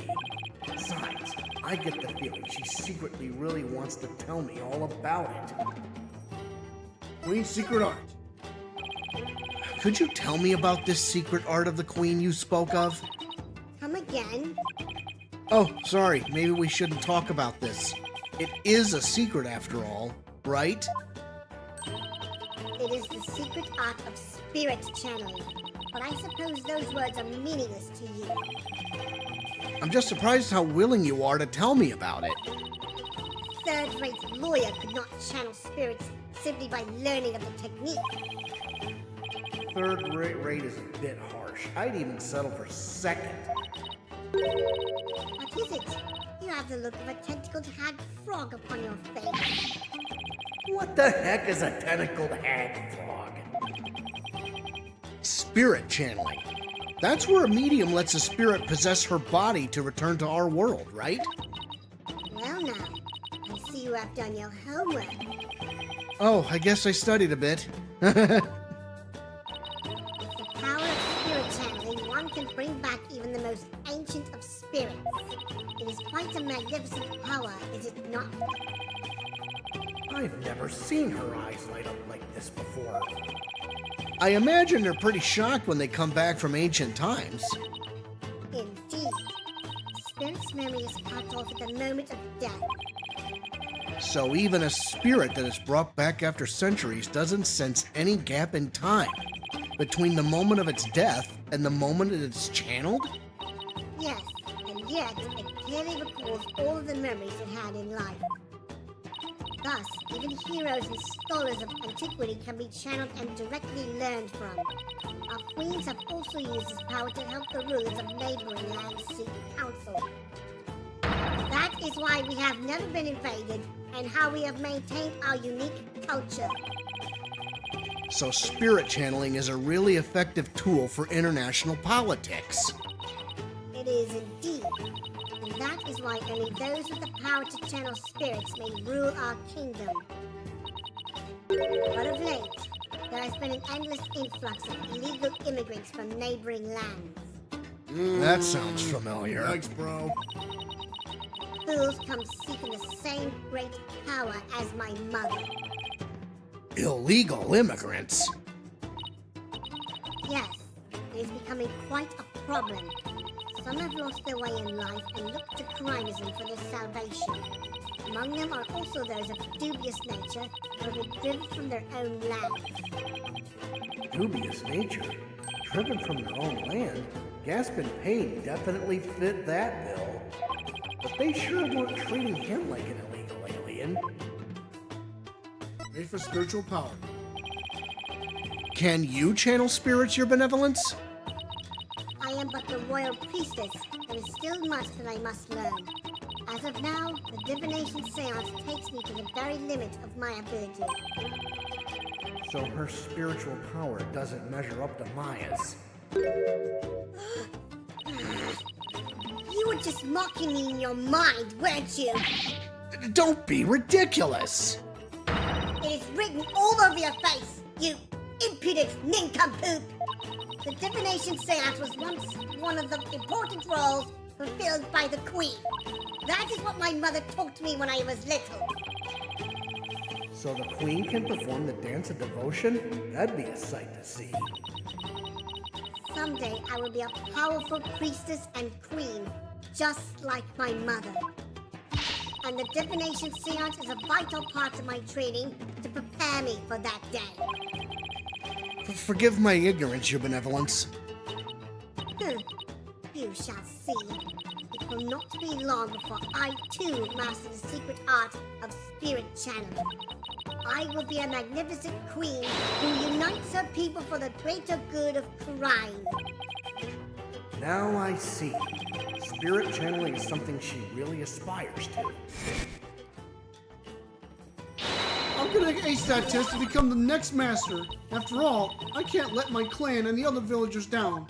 Besides, I get the feeling she secretly really wants to tell me all about it. Queen's secret art. Could you tell me about this secret art of the Queen you spoke of? Come again? Oh, sorry, maybe we shouldn't talk about this. It is a secret after all, right? It is the secret art of spirit channeling. But I suppose those words are meaningless to you. I'm just surprised how willing you are to tell me about it. A third-rate lawyer could not channel spirits simply by learning of the technique. Third rate is a bit harsh. I'd even settle for second. What is it? You have the look of a tentacled hag frog upon your face. What the heck is a tentacled hag frog? Spirit channeling. That's where a medium lets a spirit possess her body to return to our world, right? Well now, I see you have done your homework. Oh, I guess I studied a bit. With the power of spirit channeling, one can bring back even the most ancient of spirits. It is quite a magnificent power, is it not? I've never seen her eyes light up like this before. I imagine they're pretty shocked when they come back from ancient times. Indeed. A spirit's memory is cut off at the moment of death. So even a spirit that is brought back after centuries doesn't sense any gap in time between the moment of its death and the moment that it's channeled? Yes, and yet it clearly recalls all of the memories it had in life. Thus, even heroes and scholars of antiquity can be channeled and directly learned from. Our queens have also used this power to help the rulers of neighboring lands seek counsel. That is why we have never been invaded and how we have maintained our unique culture. So spirit channeling is a really effective tool for international politics. It is indeed. And that is why only those with the power to channel spirits may rule our kingdom. But of late, there has been an endless influx of illegal immigrants from neighboring lands. That sounds familiar. Thanks, bro. Fools come seeking the same great power as my mother. Illegal immigrants? Yes, it is becoming quite a problem. Some have lost their way in life and look to crimeism for their salvation. Among them are also those of dubious nature who have been driven from their own land. Dubious nature? Driven from their own land? Gasp and pain definitely fit that bill. But they sure weren't treating him like an illegal alien. Made for spiritual power. Can you channel spirits, your benevolence? I am but the royal priestess. There is still much that I must learn. As of now, the divination seance takes me to the very limit of my ability. So her spiritual power doesn't measure up to Maya's. You were just mocking me in your mind, weren't you? Don't be ridiculous! It is written all over your face, you impudent nincompoop! The divination seance was once one of the important roles fulfilled by the queen. That is what my mother taught me when I was little. So the queen can perform the dance of devotion? That'd be a sight to see. Someday I will be a powerful priestess and queen, just like my mother. And the divination seance is a vital part of my training to prepare me for that day. Forgive my ignorance, your benevolence. You shall see. It will not be long before I too master the secret art of spirit channeling. I will be a magnificent queen who unites her people for the greater good of crime. Now I see. Spirit channeling is something she really aspires to. I'm gonna ace that test to become the next master. After all, I can't let my clan and the other villagers down.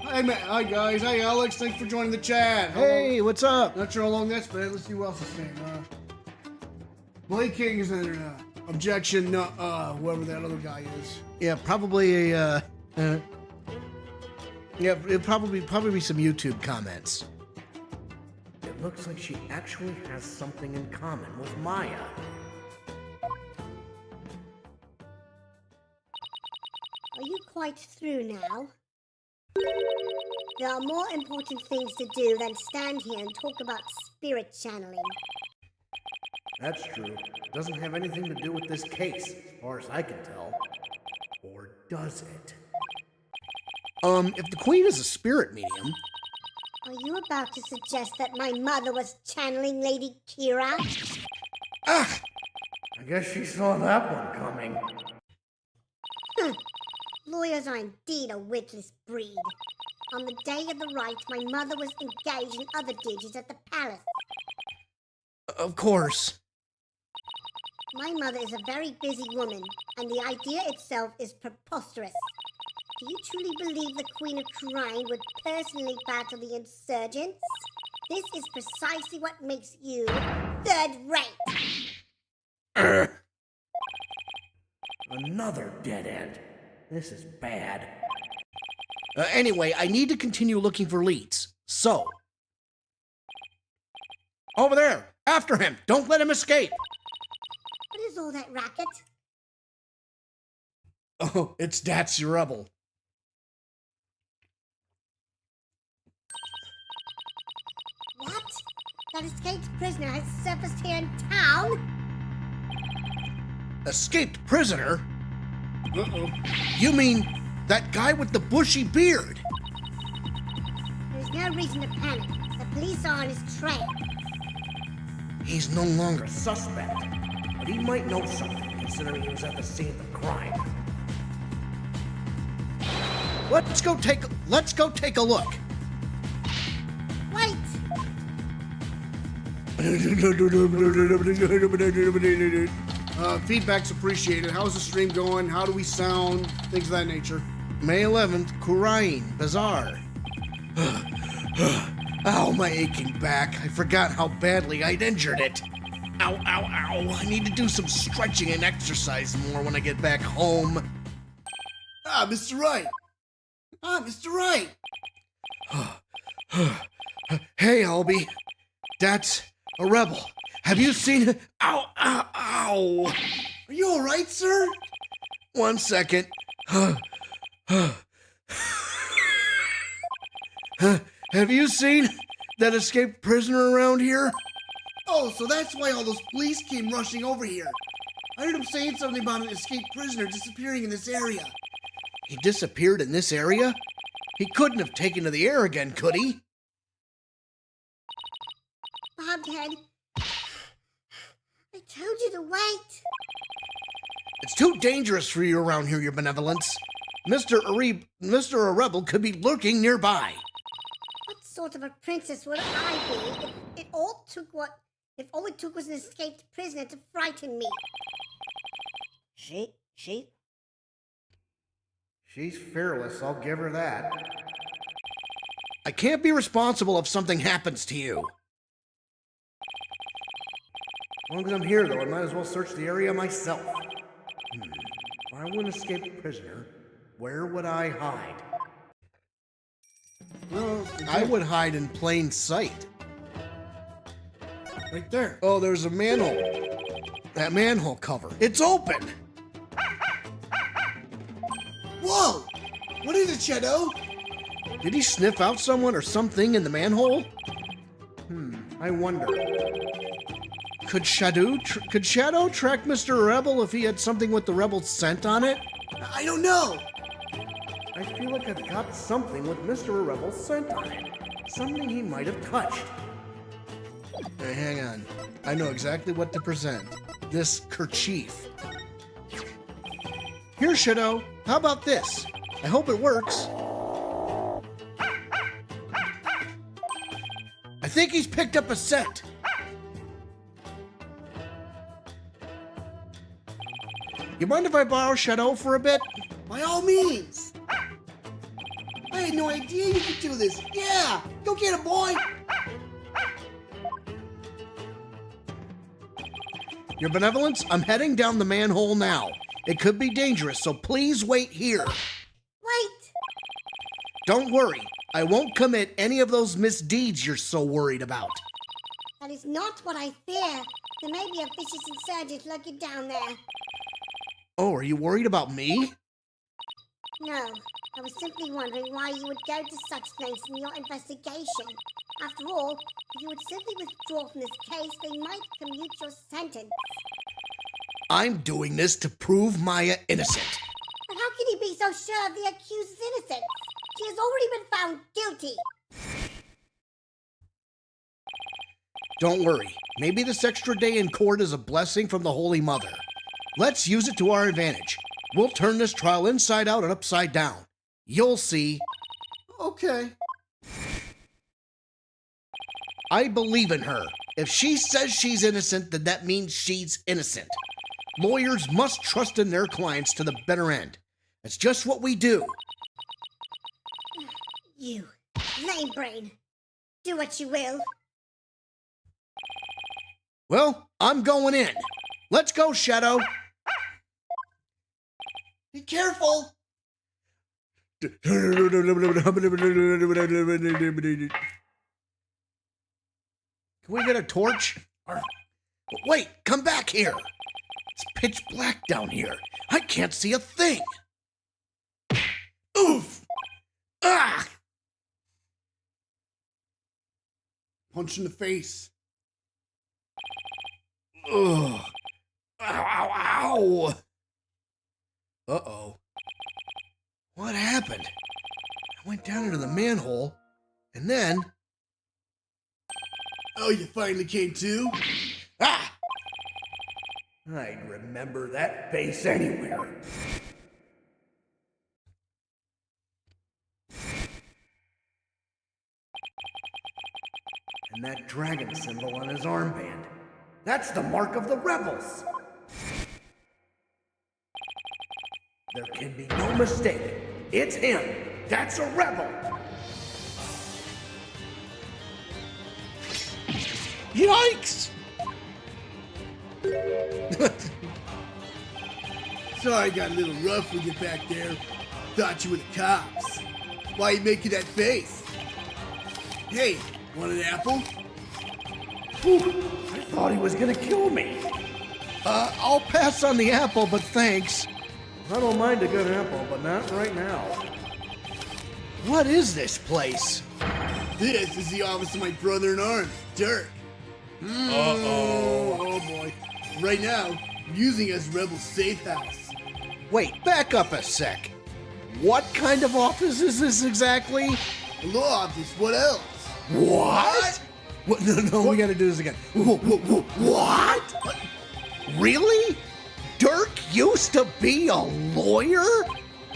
Hi guys, hi Alex, thanks for joining the chat. Hey, what's up? Not sure how long that's been. Let's see who else is saying. Blake King is in there. Objection, whoever that other guy is. Yeah, probably a, yeah, it'll probably be some YouTube comments. It looks like she actually has something in common with Maya. Are you quite through now? There are more important things to do than stand here and talk about spirit channeling. That's true. Doesn't have anything to do with this case, as far as I can tell. Or does it? If the queen is a spirit medium... Are you about to suggest that my mother was channeling Lady Kira? Ah! I guess she saw that one coming. Lawyers are indeed a witless breed. On the day of the rite, my mother was engaged in other duties at the palace. Of course. My mother is a very busy woman, and the idea itself is preposterous. Do you truly believe the Queen of Crime would personally battle the insurgents? This is precisely what makes you third-rate. Another dead end. This is bad. Anyway, I need to continue looking for leads. So... Over there! After him! Don't let him escape! What is all that racket? Oh, it's Datz Are'bal. What? That escaped prisoner has surfaced here in town? Escaped prisoner? Uh-oh. You mean that guy with the bushy beard? There's no reason to panic. The police are on his trail. He's no longer... A suspect. But he might know something, considering he was at the scene of the crime. Let's go take a look. Wait! Feedback's appreciated. How's the stream going? How do we sound? Things of that nature. May 11th, Kurain, Bazaar. Ow, my aching back. I forgot how badly I'd injured it. Ow, ow, ow. I need to do some stretching and exercise more when I get back home. Ah, Mr. Wright. Mr. Wright. Hey, Albie. Datz Are'bal. Have you seen... Ow, ow, ow. Are you all right, sir? 1 second. Have you seen that escaped prisoner around here? Oh, so that's why all those police came rushing over here. I heard him saying something about an escaped prisoner disappearing in this area. He disappeared in this area? He couldn't have taken to the air again, could he? Bobhead, I told you to wait. It's too dangerous for you around here, your benevolence. Mr. Are'bal could be lurking nearby. What sort of a princess would I be if all it took was an escaped prisoner to frighten me? She's fearless, I'll give her that. I can't be responsible if something happens to you. As long as I'm here, though, I might as well search the area myself. If I were an escaped prisoner, where would I hide? Well, I would hide in plain sight. right there. Oh, there's a manhole. That manhole cover. It's open! Whoa! What is it, Shadow? Did he sniff out someone or something in the manhole? I wonder. Could Shadow track Mr. Are'bal if he had something with the rebel's scent on it? I don't know. I feel like I've got something with Mr. Are'bal's scent on it. Something he might have touched. Hey, hang on. I know exactly what to present. This kerchief. Here, Shadow. How about this? I hope it works. I think he's picked up a scent. You mind if I borrow Shadow for a bit? By all means. I had no idea you could do this. Yeah, go get it, boy. Your benevolence, I'm heading down the manhole now. It could be dangerous, so please wait here. Wait! Don't worry, I won't commit any of those misdeeds you're so worried about. That is not what I fear. There may be a vicious insurgent lurking down there. Oh, are you worried about me? No, I was simply wondering why you would go to such lengths in your investigation. After all, if you would simply withdraw from this case, they might commute your sentence. I'm doing this to prove Maya innocent. But how can you be so sure of the accused's innocence? She has already been found guilty. Don't worry, maybe this extra day in court is a blessing from the Holy Mother. Let's use it to our advantage. We'll turn this trial inside out and upside down. You'll see. Okay. I believe in her. If she says she's innocent, then that means she's innocent. Lawyers must trust in their clients to the bitter end. That's just what we do. You, lame brain. Do what you will. Well, I'm going in. Let's go, Shadow. Be careful. Can we get a torch? Wait, come back here. It's pitch black down here. I can't see a thing. Oof! Ah! Punch in the face. Ugh. Ow, ow, ow! Uh-oh. What happened? I went down into the manhole, and then... Oh, you finally came to? Ah! I'd remember that face anywhere. And that dragon symbol on his armband. That's the mark of the rebels. There can be no mistake. It's him. That's a rebel. Yikes! Sorry I got a little rough with you back there. Thought you were the cops. Why you making that face? Hey, want an apple? I thought he was gonna kill me. I'll pass on the apple, but thanks. I don't mind a good apple, but not right now. What is this place? This is the office of my brother-in-arms, Dirk. Uh-oh. Oh boy. Right now, I'm using it as Rebel's safe house. Wait, back up a sec. What kind of office is this exactly? The law office, what else? What? No, we gotta do this again. What? Really? Dirk used to be a lawyer?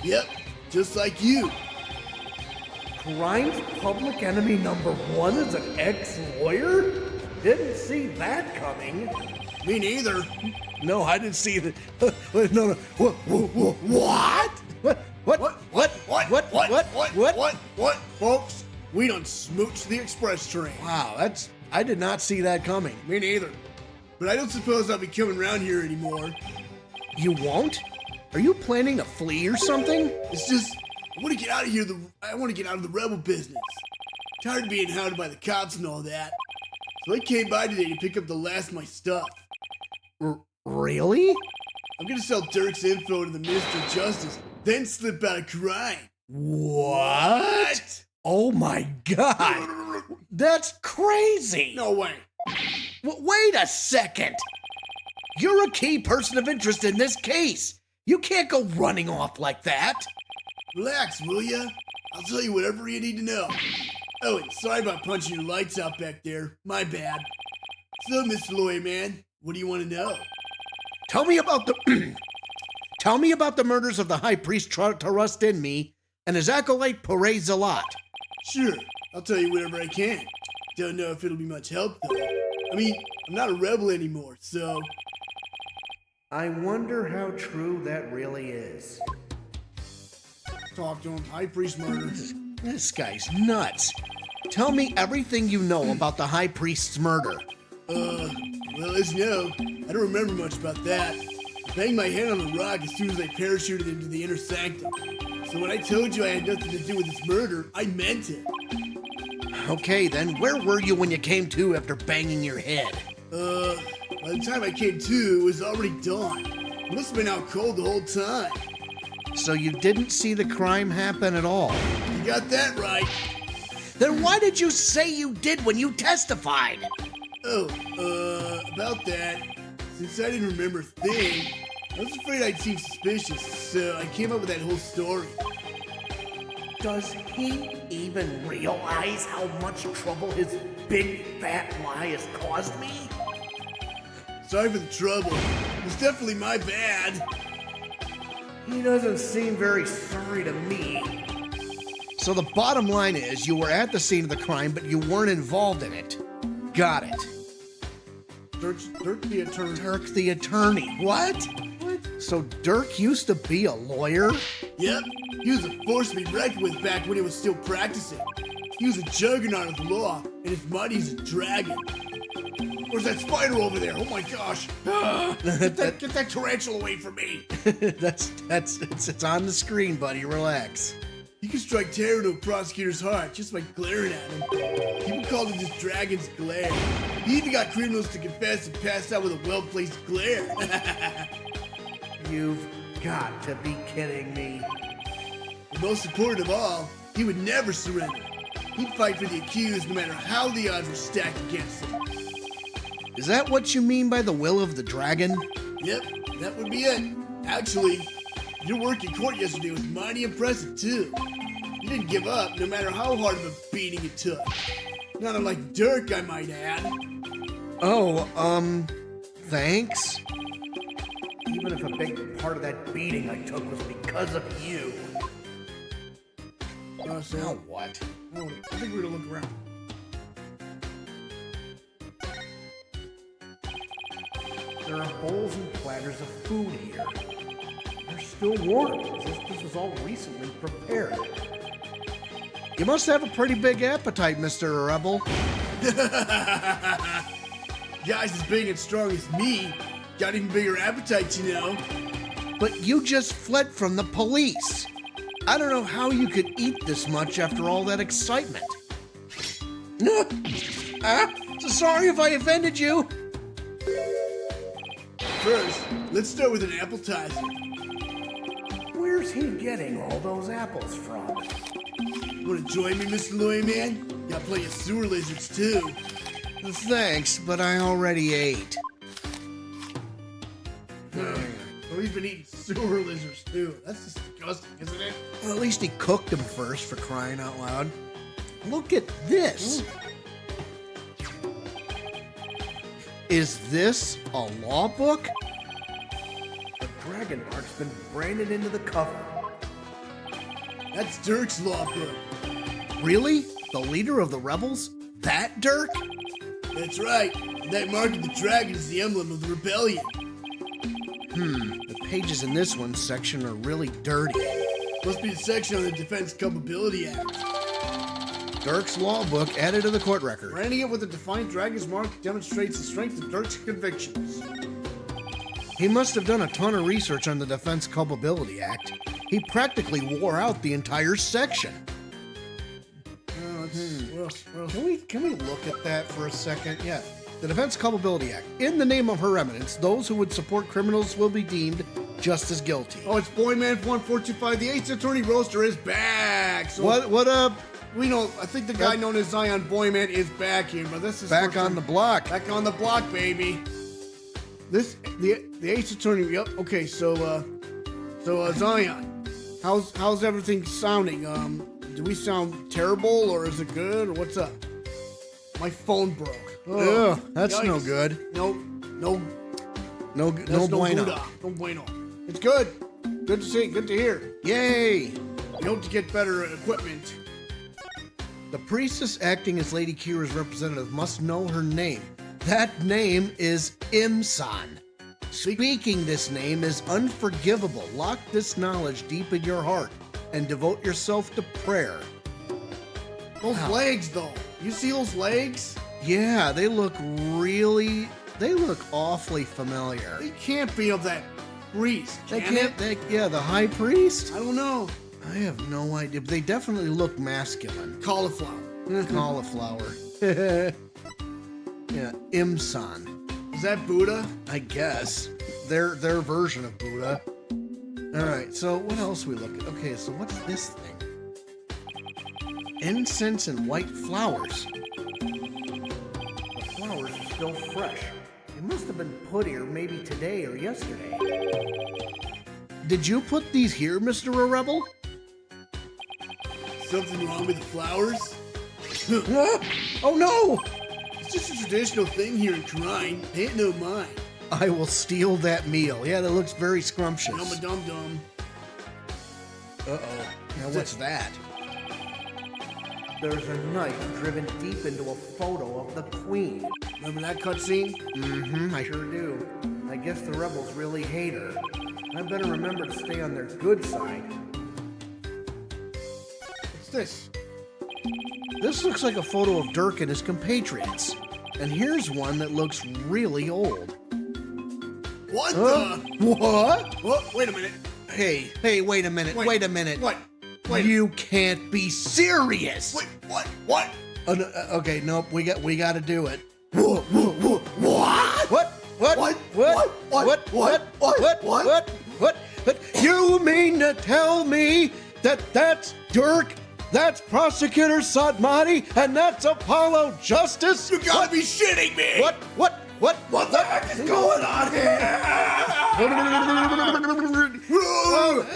Yep, just like you. Crime's public enemy number one is an ex-lawyer? Didn't see that coming. Me neither. No, I didn't see that. No. What? Folks, we done smooched the express train. Wow, I did not see that coming. Me neither. But I don't suppose I'll be coming around here anymore. You won't? Are you planning to flee or something? It's just, I want to get out of here. I want to get out of the rebel business. Tired of being hounded by the cops and all that. So I came by today to pick up the last of my stuff. Really? I'm gonna sell Dirk's info to the Minister of Justice, then slip out of crime. What? Oh my god! That's crazy! No way. Wait a second! You're a key person of interest in this case! You can't go running off like that! Relax, will ya? I'll tell you whatever you need to know. Oh, and sorry about punching your lights out back there. My bad. So, Mr. Lawyer Man, what do you want to know? Tell me about the murders of the High Priest Tahrust Inmee and his acolyte Perez Zalat. Sure, I'll tell you whatever I can. Don't know if it'll be much help, though. I mean, I'm not a rebel anymore, so... I wonder how true that really is. Talk to him. High Priest murder. This guy's nuts. Tell me everything you know about the High Priest's murder. Well, as you know, I don't remember much about that. I banged my head on a rock as soon as I parachuted into the inner sanctum. So when I told you I had nothing to do with this murder, I meant it. Okay, then where were you when you came to after banging your head? By the time I came to, it was already dawn. It must have been out cold the whole time. So you didn't see the crime happen at all? You got that right. Then why did you say you did when you testified? Oh, about that, since I didn't remember a thing, I was afraid I'd seem suspicious, so I came up with that whole story. Does he even realize how much trouble his big fat lie has caused me? Sorry for the trouble. It was definitely my bad. He doesn't seem very sorry to me. So the bottom line is you were at the scene of the crime, but you weren't involved in it. Got it. Dirk the attorney. Dirk the attorney. What? So Dirk used to be a lawyer? Yep. He was a force to be reckoned with back when he was still practicing. He was a juggernaut of the law, and his mighty's a dragon. Where's that spider over there? Oh my gosh. Get that tarantula away from me. It's on the screen, buddy. Relax. You can strike terror to a prosecutor's heart just by glaring at him. People called it this dragon's glare. He even got criminals to confess and passed out with a well-placed glare. You've got to be kidding me. The most important of all, he would never surrender. He'd fight for the accused no matter how the odds were stacked against him. Is that what you mean by the will of the dragon? Yep, that would be it. Actually, your work in court yesterday was mighty impressive, too. You didn't give up, no matter how hard of a beating it took. Not unlike Dirk, I might add. Oh, thanks? Even if a big part of that beating I took was because of you. So Now what? I think we're gonna look around. There are bowls and platters of food here. They're still warm, as if this was all recently prepared. You must have a pretty big appetite, Mr. Are'bal. Guys as big and strong as me got even bigger appetites, you know. But you just fled from the police. I don't know how you could eat this much after all that excitement. So sorry if I offended you. First, let's start with an appetizer. Where's he getting all those apples from? Wanna join me, Mr. Lawyer Man? Got plenty of sewer lizards, too. Thanks, but I already ate. Well, he's been eating sewer lizards, too. That's disgusting, isn't it? Well, at least he cooked them first, for crying out loud. Look at this. Is this a law book? The dragon mark's been branded into the cover. That's Dirk's law book. Really? The leader of the rebels? That Dirk? That's right. That mark of the dragon is the emblem of the rebellion. The pages in this one section are really dirty. Must be the section on the Defense Culpability Act. Dirk's law book added to the court record. Branding it with a defined dragon's mark demonstrates the strength of Dirk's convictions. He must have done a ton of research on the Defense Culpability Act. He practically wore out the entire section. Can we look at that for a second? Yeah. The Defense Culpability Act. In the name of her eminence, those who would support criminals will be deemed just as guilty. Oh, it's Boyman 1445. The 8th Attorney Roaster is back. So What up? we know. I think the guy known as Zion Boyman is back here, but this is Back on the block. back on the block, baby. The 8th Attorney. Yep. Okay. So Zion, how's everything sounding? Do we sound terrible, or is it good, or what's up? My phone broke. Ugh, that's no yikes. good. No That's no bueno. Buddha. No bueno. It's good. Good to see. Good to hear. Yay! We hope to get better equipment. The priestess acting as Lady Kira's representative must know her name. That name is Imsan. Speaking this name is unforgivable. Lock this knowledge deep in your heart and devote yourself to prayer. Those Wow. legs, though. You see those legs? Yeah, they look awfully familiar. They can't be of that priest. They can can't, it? the high priest? I don't know. I have no idea. They definitely look masculine. Cauliflower. Cauliflower. Yeah, Imsan. Is that Buddha? I guess. Their version of Buddha. Alright, so what else we look at? Okay, so what's this thing? Incense and white flowers. The flowers are still fresh. They must have been put here maybe today or yesterday. Did you put these here, Mr. Are'bal? Something wrong with the flowers? Oh no! It's just a traditional thing here in Karine. They ain't no mine. I will steal that meal. Yeah, that looks very scrumptious. Yum a dum dum. Uh-oh. Now what's that? There's a knife driven deep into a photo of the queen. Remember that cutscene? Mm-hmm. I sure do. I guess the rebels really hate her. I better remember to stay on their good side. What's this? This looks like a photo of Dirk and his compatriots. And here's one that looks really old. What What? Oh, wait a minute. Hey, wait a minute, wait a minute. What? Wait. You can't be serious. Wait, what? Okay, nope, we got to do it. What? What? You mean to tell me that that's Dirk, that's Prosecutor Sadmati, and that's Apollo Justice? You gotta be shitting me! What the heck is going on here?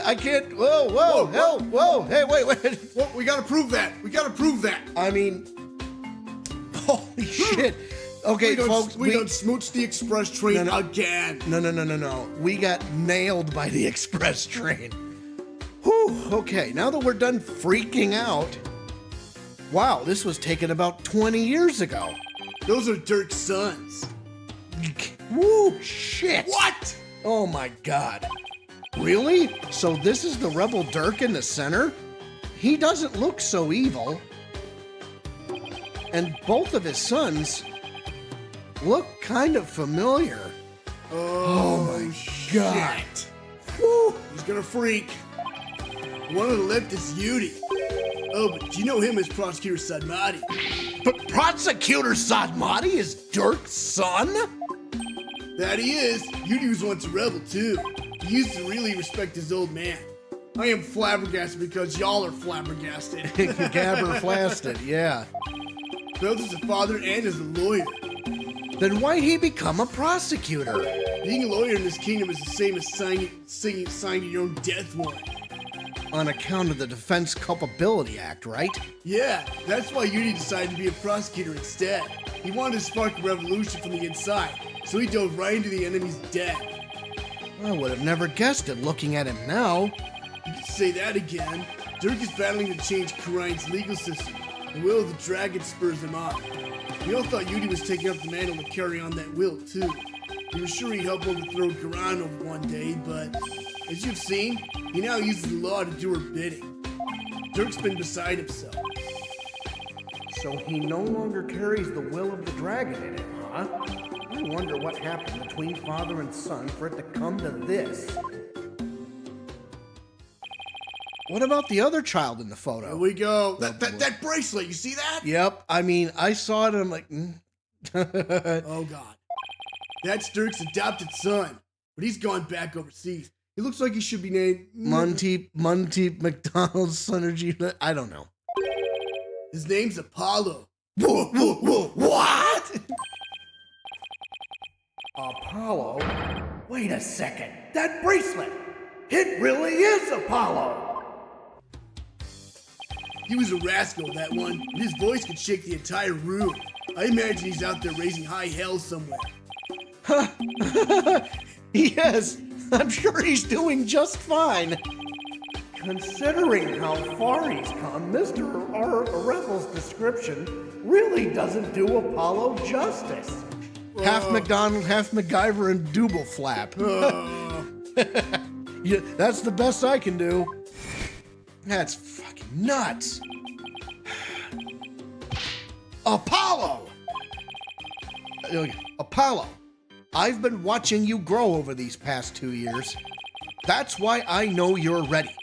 I can't. Whoa. Hey, wait. Well, we gotta prove that. I mean, holy shit. Okay, folks. We done smooched the express train again. No. We got nailed by the express train. Whew. Okay, now that we're done freaking out. Wow, this was taken about 20 years ago. Those are Dirk's sons. Woo, shit. What? Oh my god. Really? So this is the rebel Dirk in the center? He doesn't look so evil. And both of his sons look kind of familiar. Oh my God. Woo. He's gonna freak. The one on the left is Yudi. Oh, but do you know him as Prosecutor Sadmati? But Prosecutor Sadmati is Dirk's son? That he is. Yudi was once a rebel too. He used to really respect his old man. I am flabbergasted because y'all are flabbergasted. Gabber flasted, yeah. Both as a father and as a lawyer. Then why'd he become a prosecutor? Being a lawyer in this kingdom is the same as signing your own death warrant. On account of the Defense Culpability Act, right? Yeah, that's why Yudi decided to be a prosecutor instead. He wanted to spark a revolution from the inside, so he dove right into the enemy's death. I would have never guessed it looking at him now. You could say that again. Dirk is battling to change Karine's legal system. The will of the dragon spurs him on. We all thought Yudi was taking up the mantle to carry on that will, too. We were sure he'd help overthrow Karine one day, but as you've seen, he now uses the law to do her bidding. Dirk's been beside himself. So he no longer carries the will of the dragon in him, huh? I wonder what happened between father and son for it to come to this. What about the other child in the Here photo? we go. That bracelet, you see that? Yep, I mean, I saw it and I'm like, Oh, God. That's Dirk's adopted son, but he's gone back overseas. He looks like he should be named... Monty McDonald's son or G. I don't know. His name's Apollo. What? Apollo? Wait a second. That bracelet! It really is Apollo! He was a rascal, that one, and his voice could shake the entire room. I imagine he's out there raising high hell somewhere. Yes, I'm sure he's doing just fine. Considering how far he's come, Mr. Are'bal's description really doesn't do Apollo justice. Half McDonald, half MacGyver, and Double Flap. Yeah, that's the best I can do. That's fucking nuts. Apollo! Apollo, I've been watching you grow over these past 2 years. That's why I know you're ready.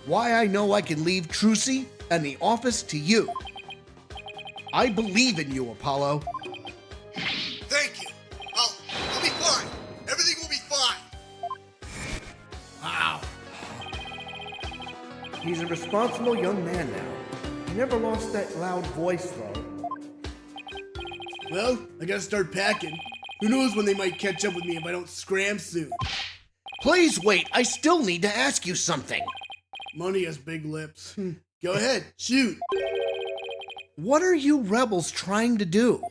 Why I know I can leave Trucy and the office to you. I believe in you, Apollo. Thank you. I'll be fine. Everything will be fine. Wow. He's a responsible young man now. He never lost that loud voice, though. Well, I gotta start packing. Who knows when they might catch up with me if I don't scram soon. Please wait, I still need to ask you something. Money has big lips. Go ahead, shoot. What are you rebels trying to do?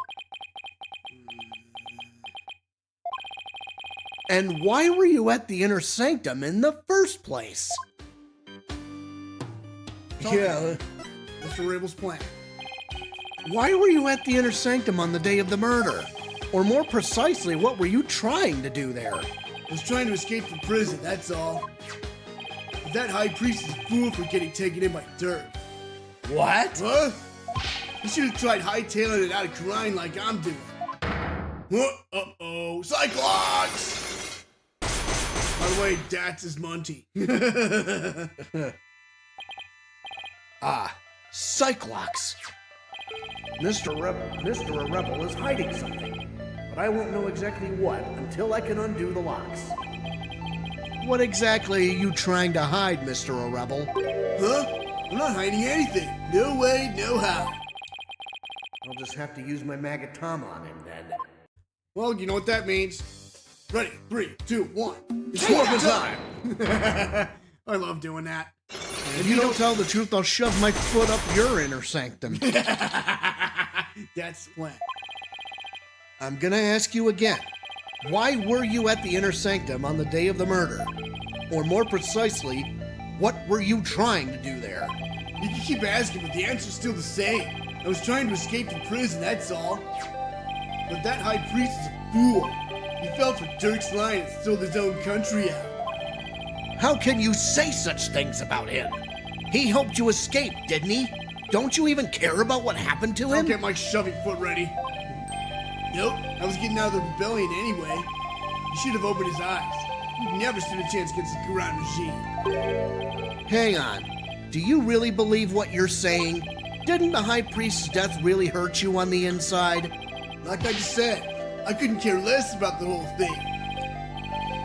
And why were you at the inner sanctum in the first place? Yeah. Mr. Are'bal's plan. Why were you at the inner sanctum on the day of the murder? Or more precisely, what were you trying to do there? I was trying to escape from prison, that's all. But that high priest is a fool for getting taken in by Dirk. What? Huh? He should have tried hightailing it out of Karine like I'm doing. Uh-oh, Cyclops! By the way, Datz is Monty. Ah, Cyclops. Mr. Are'bal is hiding something, but I won't know exactly what until I can undo the locks. What exactly are you trying to hide, Mr. Are'bal? Huh? I'm not hiding anything. No way, no how. I'll just have to use my Magatama on him then. Well, you know what that means. Ready, 3, 2, 1. It's Hey, Morphin' time! time! I love doing that. If you don't tell the truth, I'll shove my foot up your inner sanctum. That's plan. I'm gonna ask you again. Why were you at the inner sanctum on the day of the murder? Or more precisely, what were you trying to do there? You can keep asking, but the answer's still the same. I was trying to escape from prison, that's all. But that high priest is a fool. He fell for Dirk's line and sold his own country out. How can you say such things about him? He helped you escape, didn't he? Don't you even care about what happened to I'll him? get my shoving foot ready. Nope, I was getting out of the rebellion anyway. He should have opened his eyes. He'd never stood a chance against the Quran regime. Hang on. Do you really believe what you're saying? Didn't the High Priest's death really hurt you on the inside? Like I just said, I couldn't care less about the whole thing.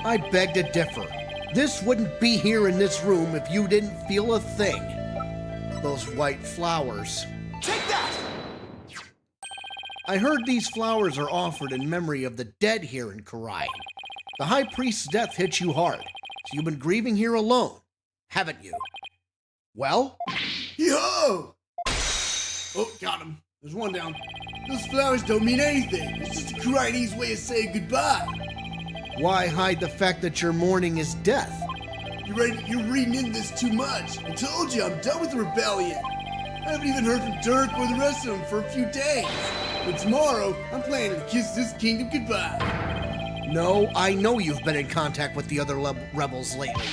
I beg to differ. This wouldn't be here in this room if you didn't feel a thing. Those white flowers. Take that! I heard these flowers are offered in memory of the dead here in Karai. The High Priest's death hit you hard, so you've been grieving here alone, haven't you? Well? Yo! Oh, got him. There's one down. Those flowers don't mean anything. It's just a Chinese way of saying goodbye. Why hide the fact that your mourning is death? You're reading into this too much. I told you, I'm done with the rebellion. I haven't even heard from Dirk or the rest of them for a few days. But tomorrow, I'm planning to kiss this kingdom goodbye. No, I know you've been in contact with the other rebels lately.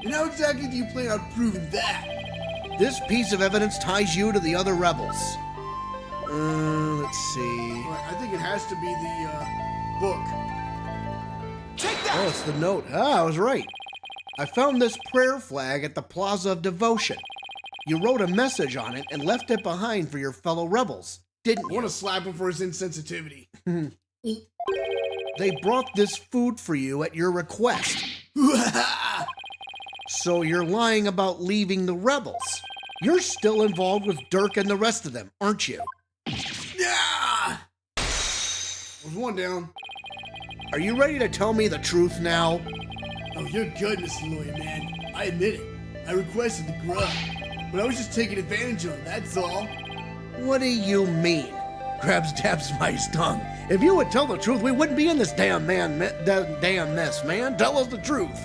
And how exactly do you plan on proving that? This piece of evidence ties you to the other rebels. Let's see. Well, I think it has to be the book. Take that! Oh, it's the note. Ah, I was right. I found this prayer flag at the Plaza of Devotion. You wrote a message on it and left it behind for your fellow rebels, didn't I you? want to slap him for his insensitivity. They brought this food for you at your request. So you're lying about leaving the rebels. You're still involved with Dirk and the rest of them, aren't you? Yeah! There's one down. Are you ready to tell me the truth now? Oh, you're good, Mr. Lawyer Man. I admit it. I requested the grub. But I was just taking advantage of him, that's all. What do you mean? Grabs Dabs my tongue. If you would tell the truth, we wouldn't be in this damn mess, man. Tell us the truth.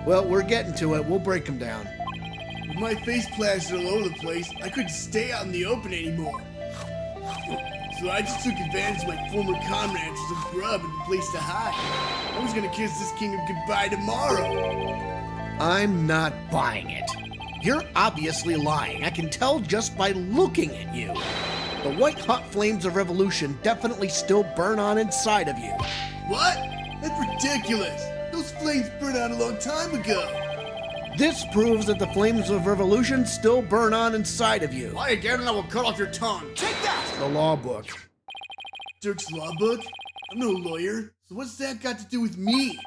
Well, we're getting to it. We'll break him down. With my face plastered all over the place, I couldn't stay out in the open anymore. So I just took advantage of my former comrades as a grub and a place to hide. I was gonna kiss this kingdom goodbye tomorrow. I'm not buying it. You're obviously lying. I can tell just by looking at you. The white hot flames of revolution definitely still burn on inside of you. What? That's ridiculous. Those flames burned out a long time ago. This proves that the flames of revolution still burn on inside of you. Lie again and I will cut off your tongue. Take that! The law book. Dirk's law book? I'm no lawyer, so what's that got to do with me?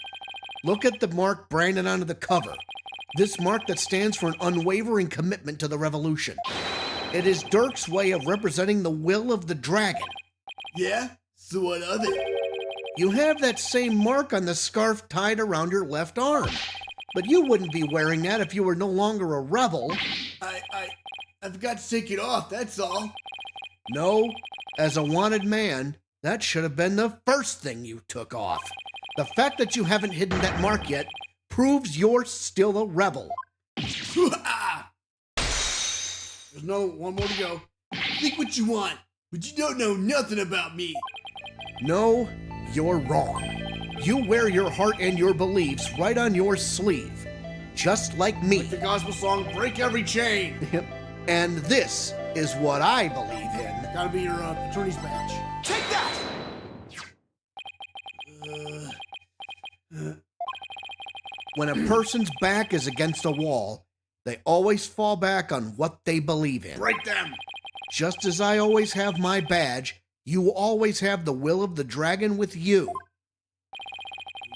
Look at the mark branded onto the cover. This mark that stands for an unwavering commitment to the revolution. It is Dirk's way of representing the will of the dragon. Yeah? So what of it? You have that same mark on the scarf tied around your left arm. But you wouldn't be wearing that if you were no longer a rebel. I forgot to take it off, that's all. No, as a wanted man, that should have been the first thing you took off. The fact that you haven't hidden that mark yet proves you're still a rebel. There's one more to go. Think what you want, but you don't know nothing about me. No, you're wrong. You wear your heart and your beliefs right on your sleeve, just like me. Like the gospel song, break every chain. And this is what I believe in. Gotta be your attorney's badge. Take that! When a person's back is against a wall, they always fall back on what they believe in. Break them. Just as I always have my badge, you always have the will of the dragon with you.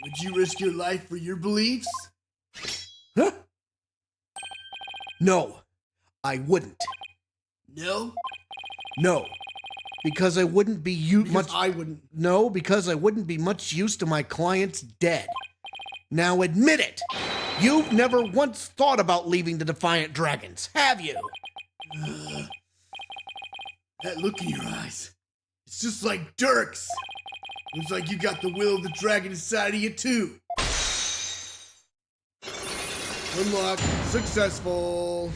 Would you risk your life for your beliefs? Huh? No, I wouldn't. No? No, because I wouldn't be Because I wouldn't. No, because I wouldn't be much use to my clients dead. Now admit it. You've never once thought about leaving the Defiant Dragons, have you? That look in your eyes. It's just like Dirk's. Looks like you got the will of the dragon inside of you too. Unlock. Successful.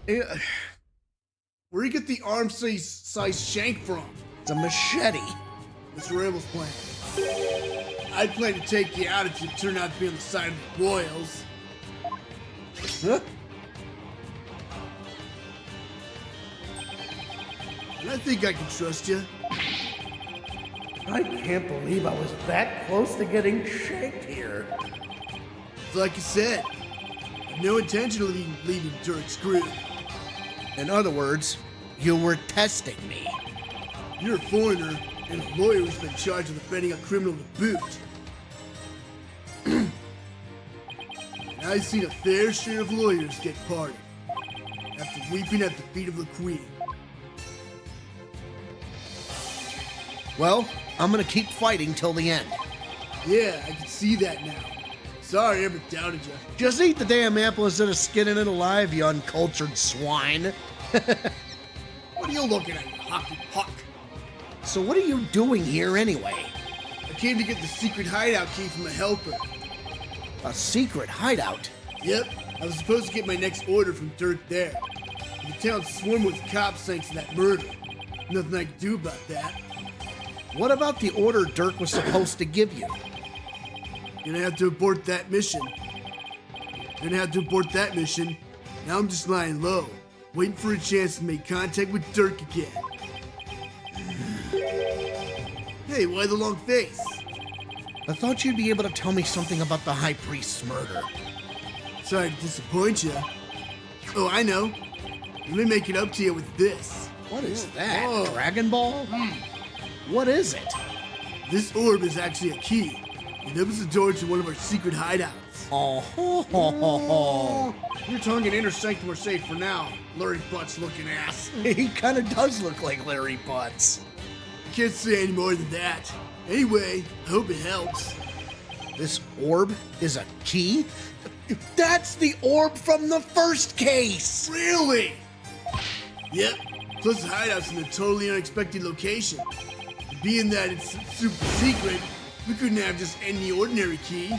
Where do you get the arm-size shank from? It's a machete. Mr. Are'bal's plan. I'd plan to take you out if you turn out to be on the side of the royals. Huh? And I think I can trust you. I can't believe I was that close to getting shanked here. Like I said, I have no intention of leaving Dirk screwed. In other words, you were testing me. You're a foreigner and a lawyer who's been charged with offending a criminal to boot. And I've seen a fair share of lawyers get pardoned after weeping at the feet of the Queen. Well, I'm gonna keep fighting till the end. Yeah, I can see that now. Sorry I ever doubted you. Just eat the damn apple instead of skinning it alive, you uncultured swine. What are you looking at, you hockey puck? So what are you doing here anyway? I came to get the secret hideout key from a helper. A secret hideout? Yep, I was supposed to get my next order from Dirk there. But the town swarmed with cops thanks to that murder. Nothing I could do about that. What about the order Dirk was supposed to give you? Gonna have to abort that mission. Now I'm just lying low, waiting for a chance to make contact with Dirk again. Hey, why the long face? I thought you'd be able to tell me something about the High Priest's murder. Sorry to disappoint you. Oh, I know. Let me make it up to you with this. What is that? Oh. Dragon Ball? What is it? This orb is actually a key. It opens the door to one of our secret hideouts. Oh, ho, ho, ho, ho. Your tongue and inner sanctum are safe for now, Larry Butts looking ass. He kind of does look like Larry Butts. Can't say any more than that. Anyway, I hope it helps. This orb is a key? That's the orb from the first case! Really? Yep. Plus the hideout's in a totally unexpected location. And being that it's super secret, we couldn't have just any ordinary key.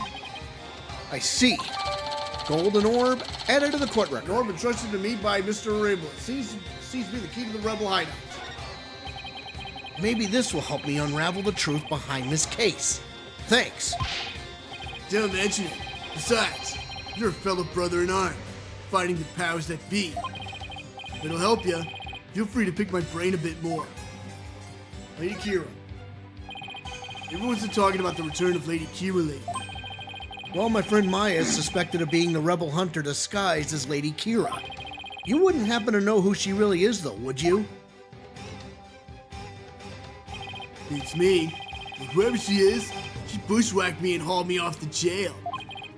I see. Golden orb, added to the court record. An orb entrusted to me by Mr. Are'bal. Seems to be the key to the rebel hideout. Maybe this will help me unravel the truth behind this case. Thanks. Don't mention it. Besides, you're a fellow brother in arms, fighting the powers that be. If it'll help you, feel free to pick my brain a bit more. Lady Kira. Everyone's been talking about the return of Lady Kira lately. Well, my friend Maya is suspected of being the rebel hunter disguised as Lady Kira. You wouldn't happen to know who she really is, though, would you? It's me. But whoever she is, she bushwhacked me and hauled me off to jail.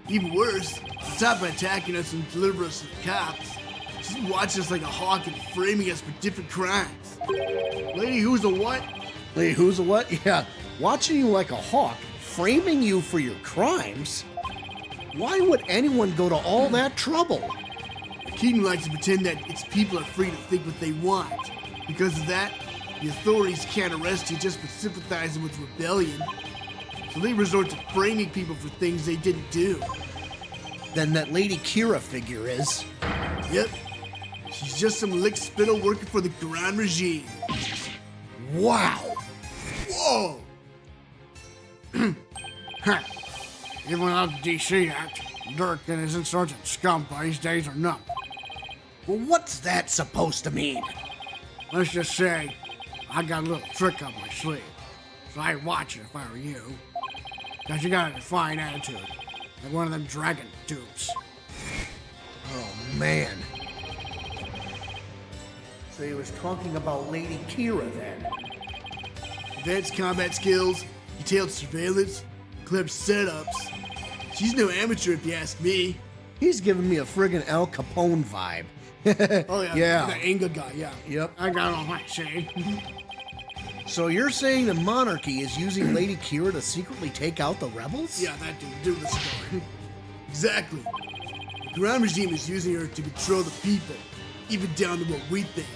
Even worse, on top of attacking us and delivering us to the cops, she's been watching us like a hawk and framing us for different crimes. Lady who's a what? Lady, who's a what? Yeah, watching you like a hawk, framing you for your crimes? Why would anyone go to all that trouble? Keaton likes to pretend that its people are free to think what they want. Because of that, the authorities can't arrest you just for sympathizing with rebellion. So they resort to framing people for things they didn't do. Then that Lady Kira figure is... Yep. She's just some lick spittle working for the Grand Regime. Wow! Whoa! Even without the DC Act, Dirk and his insurgent scum buddies' days are numbered. Well, what's that supposed to mean? Let's just say, I got a little trick up my sleeve. So I'd watch it if I were you. Cause you got a defiant attitude, like one of them dragon dupes. Oh, man. So he was talking about Lady Kira then. Advanced combat skills, detailed surveillance, clever setups. She's no amateur if you ask me. He's giving me a friggin' Al Capone vibe. Oh yeah, Yeah. the Inga guy, yeah. Yep. I got all my say. So you're saying the monarchy is using Lady Kira to secretly take out the rebels? Yeah, that dude the story. Exactly. The Grand Regime is using her to control the people, even down to what we think.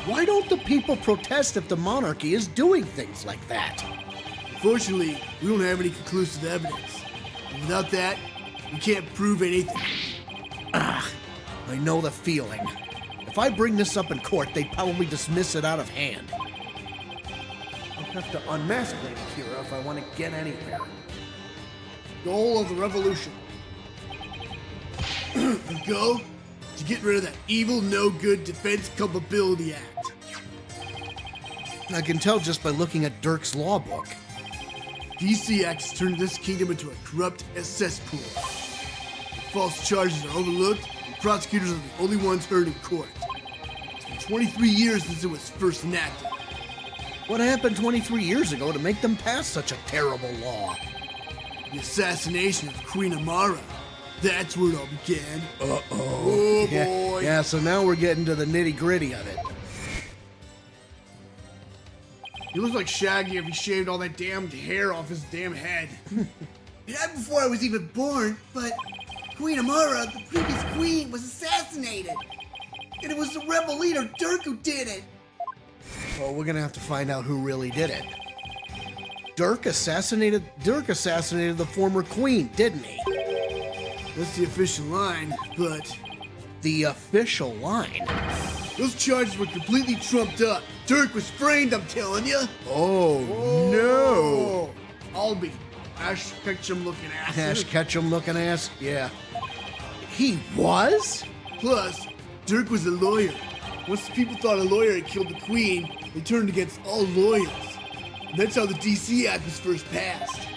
Why don't the people protest if the monarchy is doing things like that? Unfortunately, we don't have any conclusive evidence. And without that, we can't prove anything. I know the feeling. If I bring this up in court, they'd probably dismiss it out of hand. have to unmask Lady Kira if I want to get anywhere. Goal of the revolution. The goal? To get rid of that evil, no-good Defense Culpability Act. I can tell just by looking at Dirk's law book. DC Act has turned this kingdom into a corrupt cesspool. The false charges are overlooked, and prosecutors are the only ones heard in court. It's been 23 years since it was first enacted. What happened 23 years ago to make them pass such a terrible law? The assassination of Queen Amara. That's where it all began. Uh-oh. Oh, boy. Yeah, so now we're getting to the nitty-gritty of it. He looks like Shaggy if he shaved all that damned hair off his damn head. It happened before I was even born, but Queen Amara, the previous queen, was assassinated. And it was the rebel leader, Dirk, who did it. Well, we're gonna have to find out who really did it. Dirk assassinated the former queen, didn't he? That's the official line, but The official line. those charges were completely trumped up. Dirk was framed, I'm telling you. Oh, no. I'll be Ash Ketchum looking ass. Ash Ketchum looking ass? Yeah. He was? Plus, Dirk was a lawyer. Once the people thought a lawyer had killed the queen, they turned against all lawyers. And that's how the DC Act was first passed.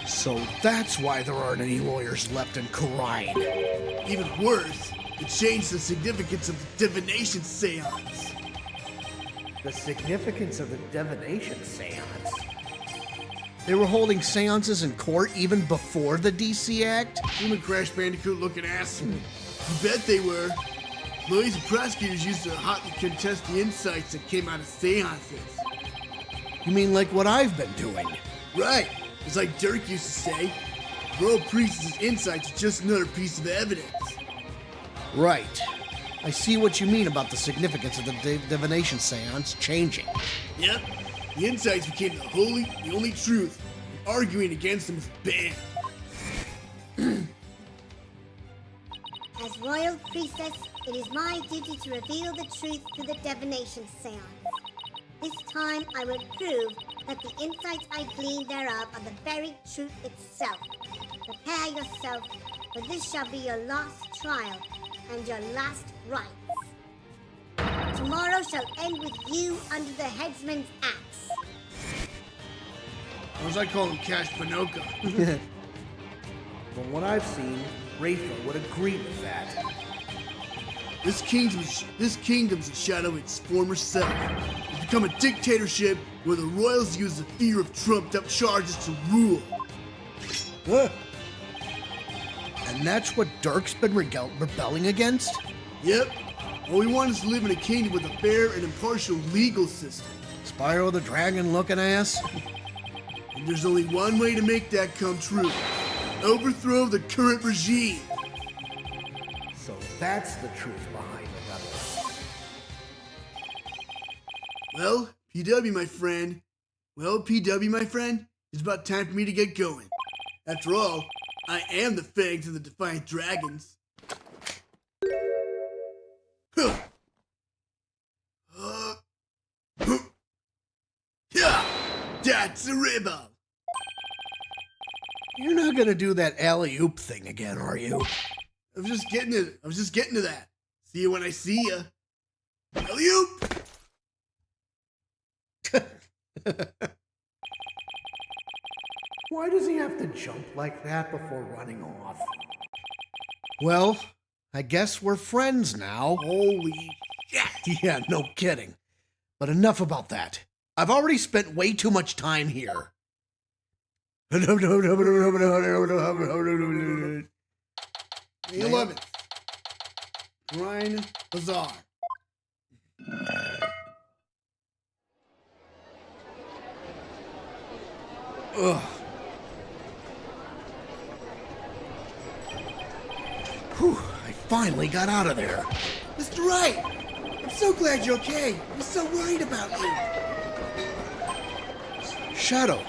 So that's why there aren't any lawyers left in Karine. Even worse, it changed the significance of the divination seance. The significance of the divination seance. They were holding seances in court even before the DC Act? Human Crash Bandicoot looking ass. You bet they were. Lawyers and prosecutors used to hotly contest the insights that came out of seances. You mean like what I've been doing? Right. It's like Dirk used to say, Royal Priest's insights are just another piece of evidence. Right. I see what you mean about the significance of the divination seance changing. Yep. The insights became the only truth. And arguing against them was banned. As Royal Priestess, it is my duty to reveal the truth through the divination seance. This time I will prove that the insights I gleaned thereof are the very truth itself. Prepare yourself, for this shall be your last trial and your last rites. Tomorrow shall end with you under the headsman's axe. Or as I call him, Cash Panoka. From what I've seen, Rafa would agree with that. This kingdom's a shadow of its former self. It's become a dictatorship where the royals use the fear of trumped-up charges to rule. And that's what Dirk's been rebelling against? Yep. All we want is to live in a kingdom with a fair and impartial legal system. Spyro the Dragon looking ass? And there's only one way to make that come true. Overthrow the current regime. So that's the truth behind the rebels. Well, PW, my friend, it's about time for me to get going. After all, I am the fangs of the Defiant Dragons. Datz Are'bal. You're not gonna do that alley-oop thing again, are you? I was just getting to that. See you when I see ya. Alley-oop! Why does he have to jump like that before running off? Well, I guess we're friends now. Holy shit! Yeah, no kidding. But enough about that. I've already spent way too much time here. The 11th. Grind Bazaar. Ugh. Whew, I finally got out of there. Mr. Wright! I'm so glad you're okay. I was so worried about you. Shadow.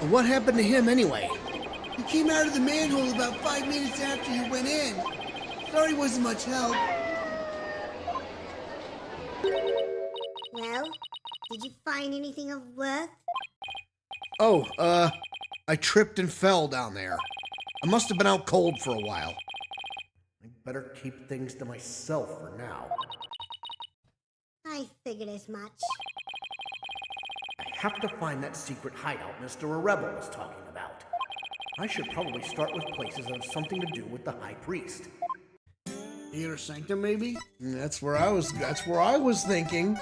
What happened to him anyway? He came out of the manhole about 5 minutes after you went in. Sorry wasn't much help. Well, did you find anything of worth? Oh, I tripped and fell down there. I must have been out cold for a while. I better keep things to myself for now. I figured as much. I have to find that secret hideout Mr. Are'bal was talking about. I should probably start with places that have something to do with the High Priest. The Inner Sanctum, maybe? That's where I was thinking.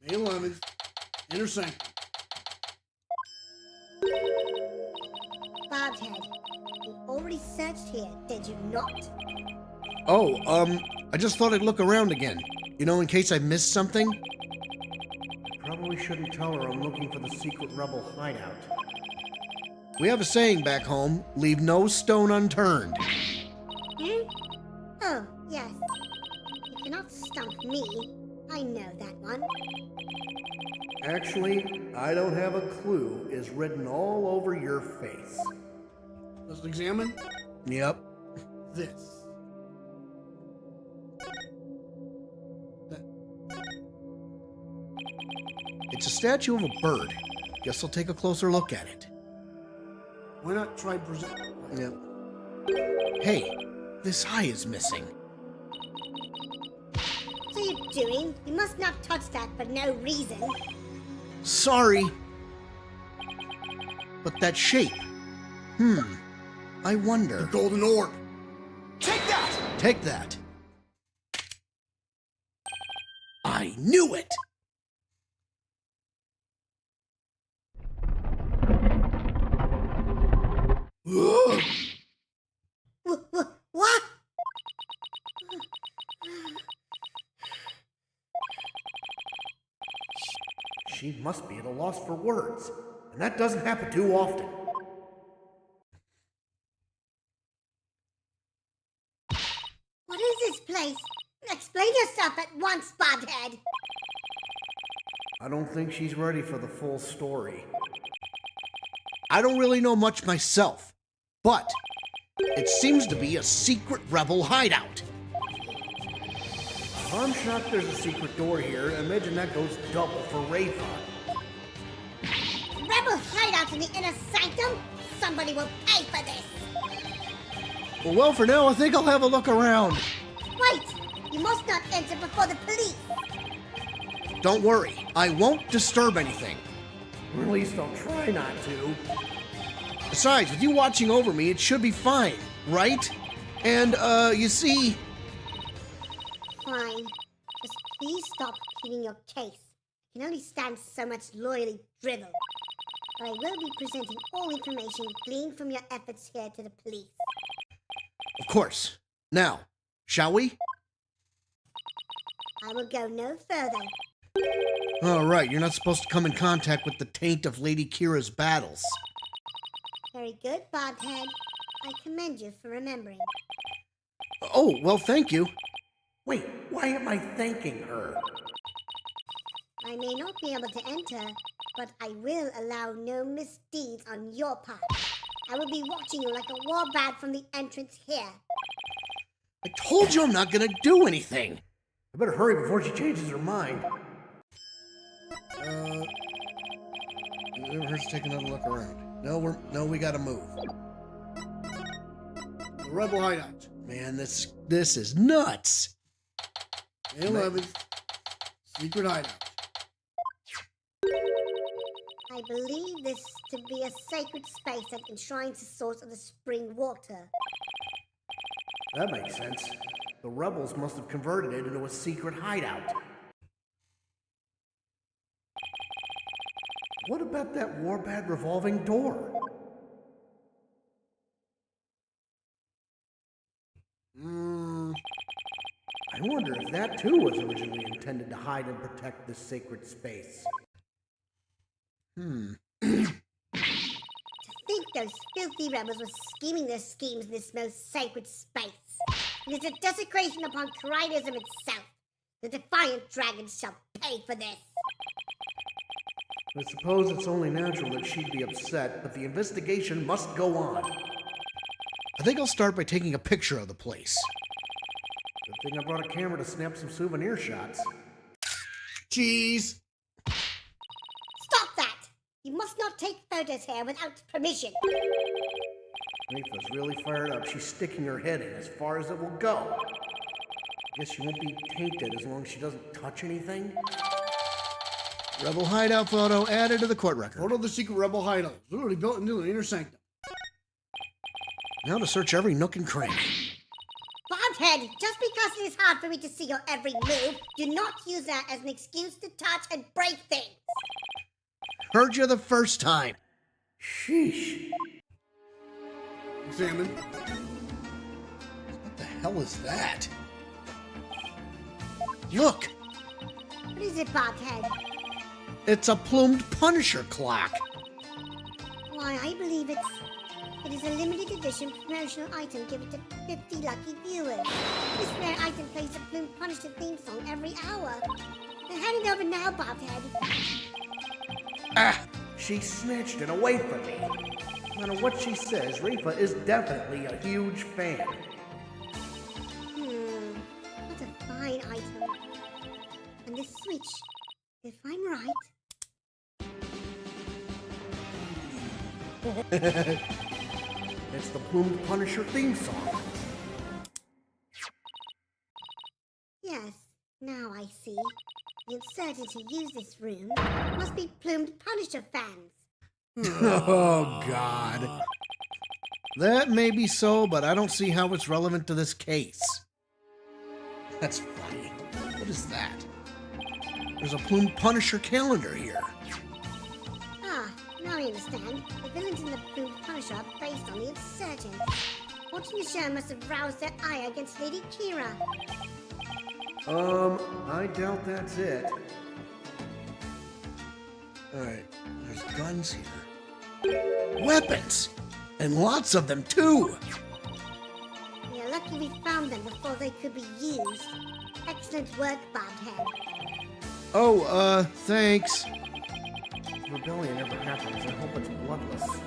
May 11th. Inner Sanctum. Bob's head. You already searched here, did you not? Oh, I just thought I'd look around again. You know, in case I missed something. Probably shouldn't tell her I'm looking for the secret rebel hideout. We have a saying back home, leave no stone unturned. Hmm? Oh, yes. You cannot stump me. I know that one. Actually, I don't have a clue is written all over your face. Let's examine Yep. this. It's a statue of a bird. Guess I'll take a closer look at it. Why not try present? Yep. Hey, this eye is missing. What are you doing? You must not touch that for no reason. Sorry. But that shape. I wonder. Golden Orb. Take that! Take that. I knew it! What? She must be at a loss for words, and that doesn't happen too often. What is this place? Explain yourself at once, Bobhead. I don't think she's ready for the full story. I don't really know much myself, but it seems to be a secret rebel hideout. I'm shocked there's a secret door here. Imagine that goes double for Rafa. Rebel hideouts in the inner sanctum? Somebody will pay for this. Well, for now, I think I'll have a look around. Wait! You must not enter before the police. Don't worry, I won't disturb anything. Or at least I'll try not to. Besides, with you watching over me, it should be fine, right? And, you see... Fine. Just please stop pleading your case. I can only stand so much loyally drivel. But I will be presenting all information gleaned from your efforts here to the police. Of course. Now, shall we? I will go no further. All right, you're not supposed to come in contact with the taint of Lady Kira's battles. Very good, Bobhead. I commend you for remembering. Oh, well, thank you. Wait, why am I thanking her? I may not be able to enter, but I will allow no misdeeds on your part. I will be watching you like a Warbaa'd from the entrance here. I told you I'm not gonna do anything. I better hurry before she changes her mind. It never hurts to take another look around. No, we gotta move. The Rebel Hideout. Man, this is nuts. May 11th. Secret Hideout. I believe this to be a sacred space that enshrines the source of the spring water. That makes sense. The rebels must have converted it into a secret hideout. What about that Warbaa'd revolving door? I wonder if that too was originally intended to hide and protect this sacred space. To think those filthy rebels were scheming their schemes in this most sacred space. It is a desecration upon Karaidism itself. The defiant dragons shall pay for this. I suppose it's only natural that she'd be upset, but the investigation must go on. I think I'll start by taking a picture of the place. Good thing I brought a camera to snap some souvenir shots. Cheese. must not take photos here without permission. Reefa's really fired up. She's sticking her head in as far as it will go. Guess she won't be tainted as long as she doesn't touch anything. Rebel hideout photo added to the court record. Photo of the secret rebel hideout. Literally built into the inner sanctum. Now to search every nook and cranny. Bobhead, just because it is hard for me to see your every move, do not use that as an excuse to touch and break things. Heard you the first time. Sheesh. Examine. What the hell is that? Look, What is it, Bobhead? it's a plumed Punisher clock. Why, I believe it is a limited edition promotional item given to 50 lucky viewers. This rare item plays the Plume Punisher theme song every hour. Hand it over now, Bobhead. Ah, She snatched it away from me. No matter what she says, Reefa is definitely a huge fan. What a fine item. And this switch, if I'm right... It's the Plumed Punisher theme song. Yes, now I see. The insurgents who use this room must be Plumed Punisher fans. oh God. That may be so, but I don't see how it's relevant to this case. That's funny. What is that? There's a plumed Punisher calendar here. Ah, now I understand. The villains in the Plumed Punisher are based on the insurgents. Watching the show must have roused their ire against Lady Kira. I doubt that's it. Alright, there's guns here. Weapons! And lots of them, too! We are lucky we found them before they could be used. Excellent work, Bobhead. Oh, thanks. If rebellion ever happens, I hope it's bloodless.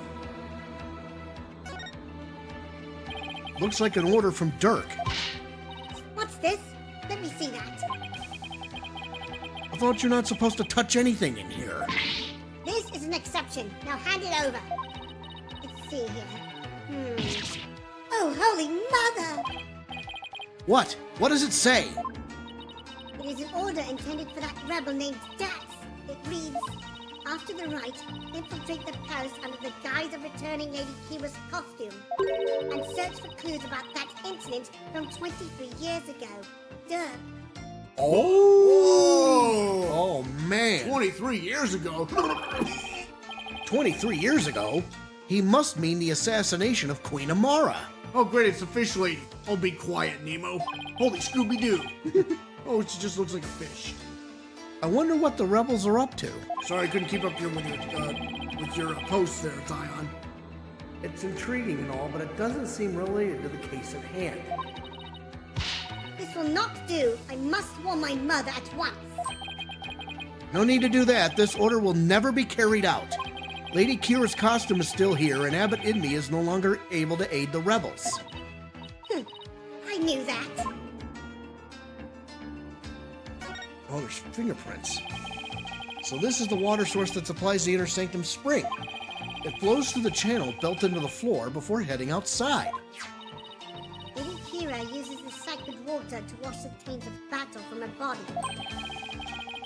Looks like an order from Dirk. What's this? Let me see that. I thought you're not supposed to touch anything in here. This is an exception. Now hand it over. Let's see here. Oh, holy mother! What? What does it say? It is an order intended for that rebel named Datz. It reads, after the rite, infiltrate the palace under the guise of returning Lady Kira's costume, and search for clues about that incident from 23 years ago. Dirk. Oh, man. 23 years ago. 23 years ago? He must mean the assassination of Queen Amara. Oh, great, it's the fish lady. Oh, be quiet, Nemo. Holy Scooby-Doo. Oh, she just looks like a fish. I wonder what the rebels are up to. Sorry, I couldn't keep up here with your post there, Zion. It's intriguing and all, but it doesn't seem related to the case at hand. This will not do. I must warn my mother at once. No need to do that. This order will never be carried out. Lady Kira's costume is still here, and Abbot Inmee is no longer able to aid the rebels. I knew that. Oh, there's fingerprints. So this is the water source that supplies the inner sanctum spring. It flows through the channel built into the floor before heading outside. Lady Kira uses the sacred water to wash the taint of battle from her body.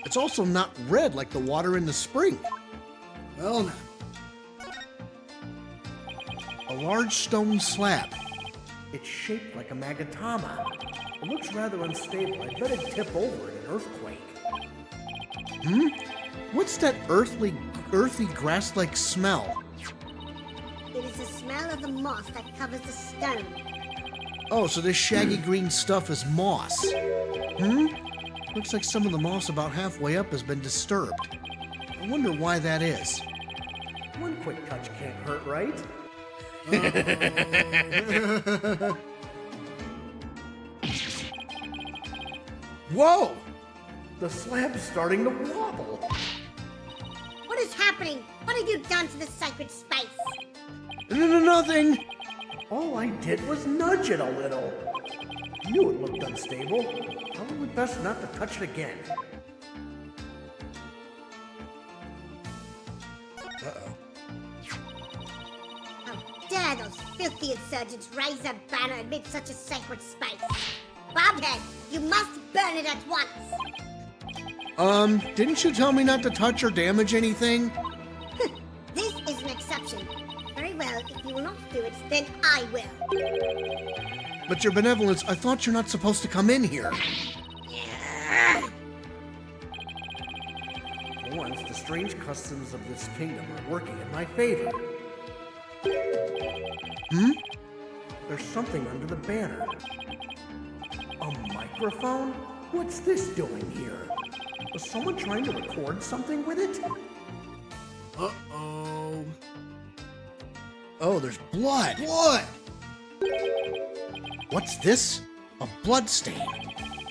It's also not red like the water in the spring. Well, now. A large stone slab. It's shaped like a magatama. It looks rather unstable. I bet it'd tip over in an earthquake. What's that earthy grass-like smell? It is the smell of the moss that covers the stone. Oh, so this shaggy green stuff is moss. Looks like some of the moss about halfway up has been disturbed. I wonder why that is. One quick touch can't hurt, right? Whoa! The slab's starting to wobble. What is happening? What have you done to the sacred space? Nothing! All I did was nudge it a little. Knew it looked unstable. Probably best not to touch it again. Uh-oh. dare those filthy insurgents raise their banner amid such a sacred space? Bobhead, you must burn it at once! Didn't you tell me not to touch or damage anything? This is an exception. Very well, if you will not do it, then I will. But your benevolence, I thought you're not supposed to come in here. For once, the strange customs of this kingdom are working in my favor. There's something under the banner. A microphone? What's this doing here? Was someone trying to record something with it? Uh-oh. Oh, there's blood. Blood! What's this? A blood stain.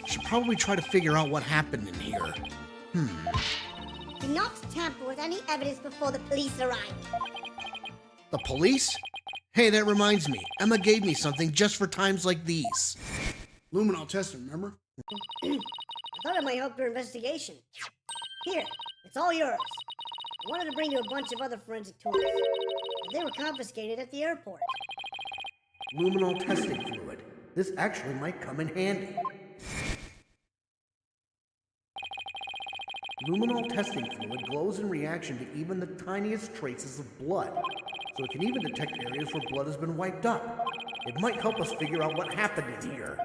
Should probably try to figure out what happened in here. Do not tamper with any evidence before the police arrive. The police? Hey, that reminds me. Emma gave me something just for times like these. Luminol tester, remember? I thought it might help your investigation. Here, it's all yours. I wanted to bring you a bunch of other forensic tools, but they were confiscated at the airport. Luminol testing fluid. This actually might come in handy. Luminol testing fluid glows in reaction to even the tiniest traces of blood, so it can even detect areas where blood has been wiped up. It might help us figure out what happened in here.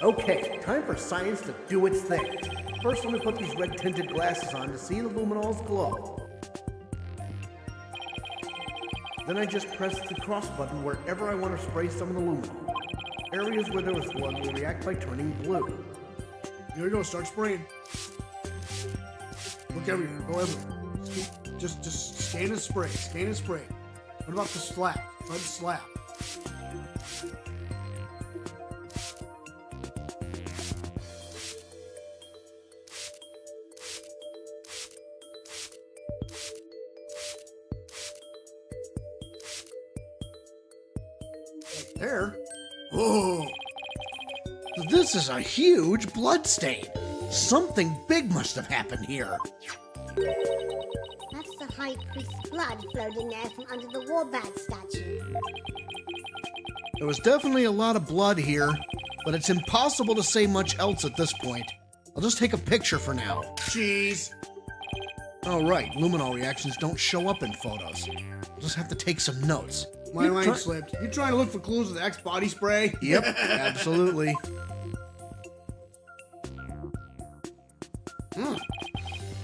Okay, time for science to do its thing. First, let me put these red-tinted glasses on to see the luminols glow. Then I just press the cross button wherever I want to spray some of the luminol. Areas where there was blood will react by turning blue. Here we go, start spraying. Look everywhere, go everywhere. Just scan and spray, scan and spray. What about the slab? Try the slab. There. Oh, this is a huge blood stain. Something big must have happened here. That's the High Priest's blood flowed in there from under the Warbaa'd statue. There was definitely a lot of blood here, but it's impossible to say much else at this point. I'll just take a picture for now. Jeez. Oh right, luminol reactions don't show up in photos. I'll just have to take some notes. My line slipped. You trying to look for clues with Axe body spray? Yep, absolutely.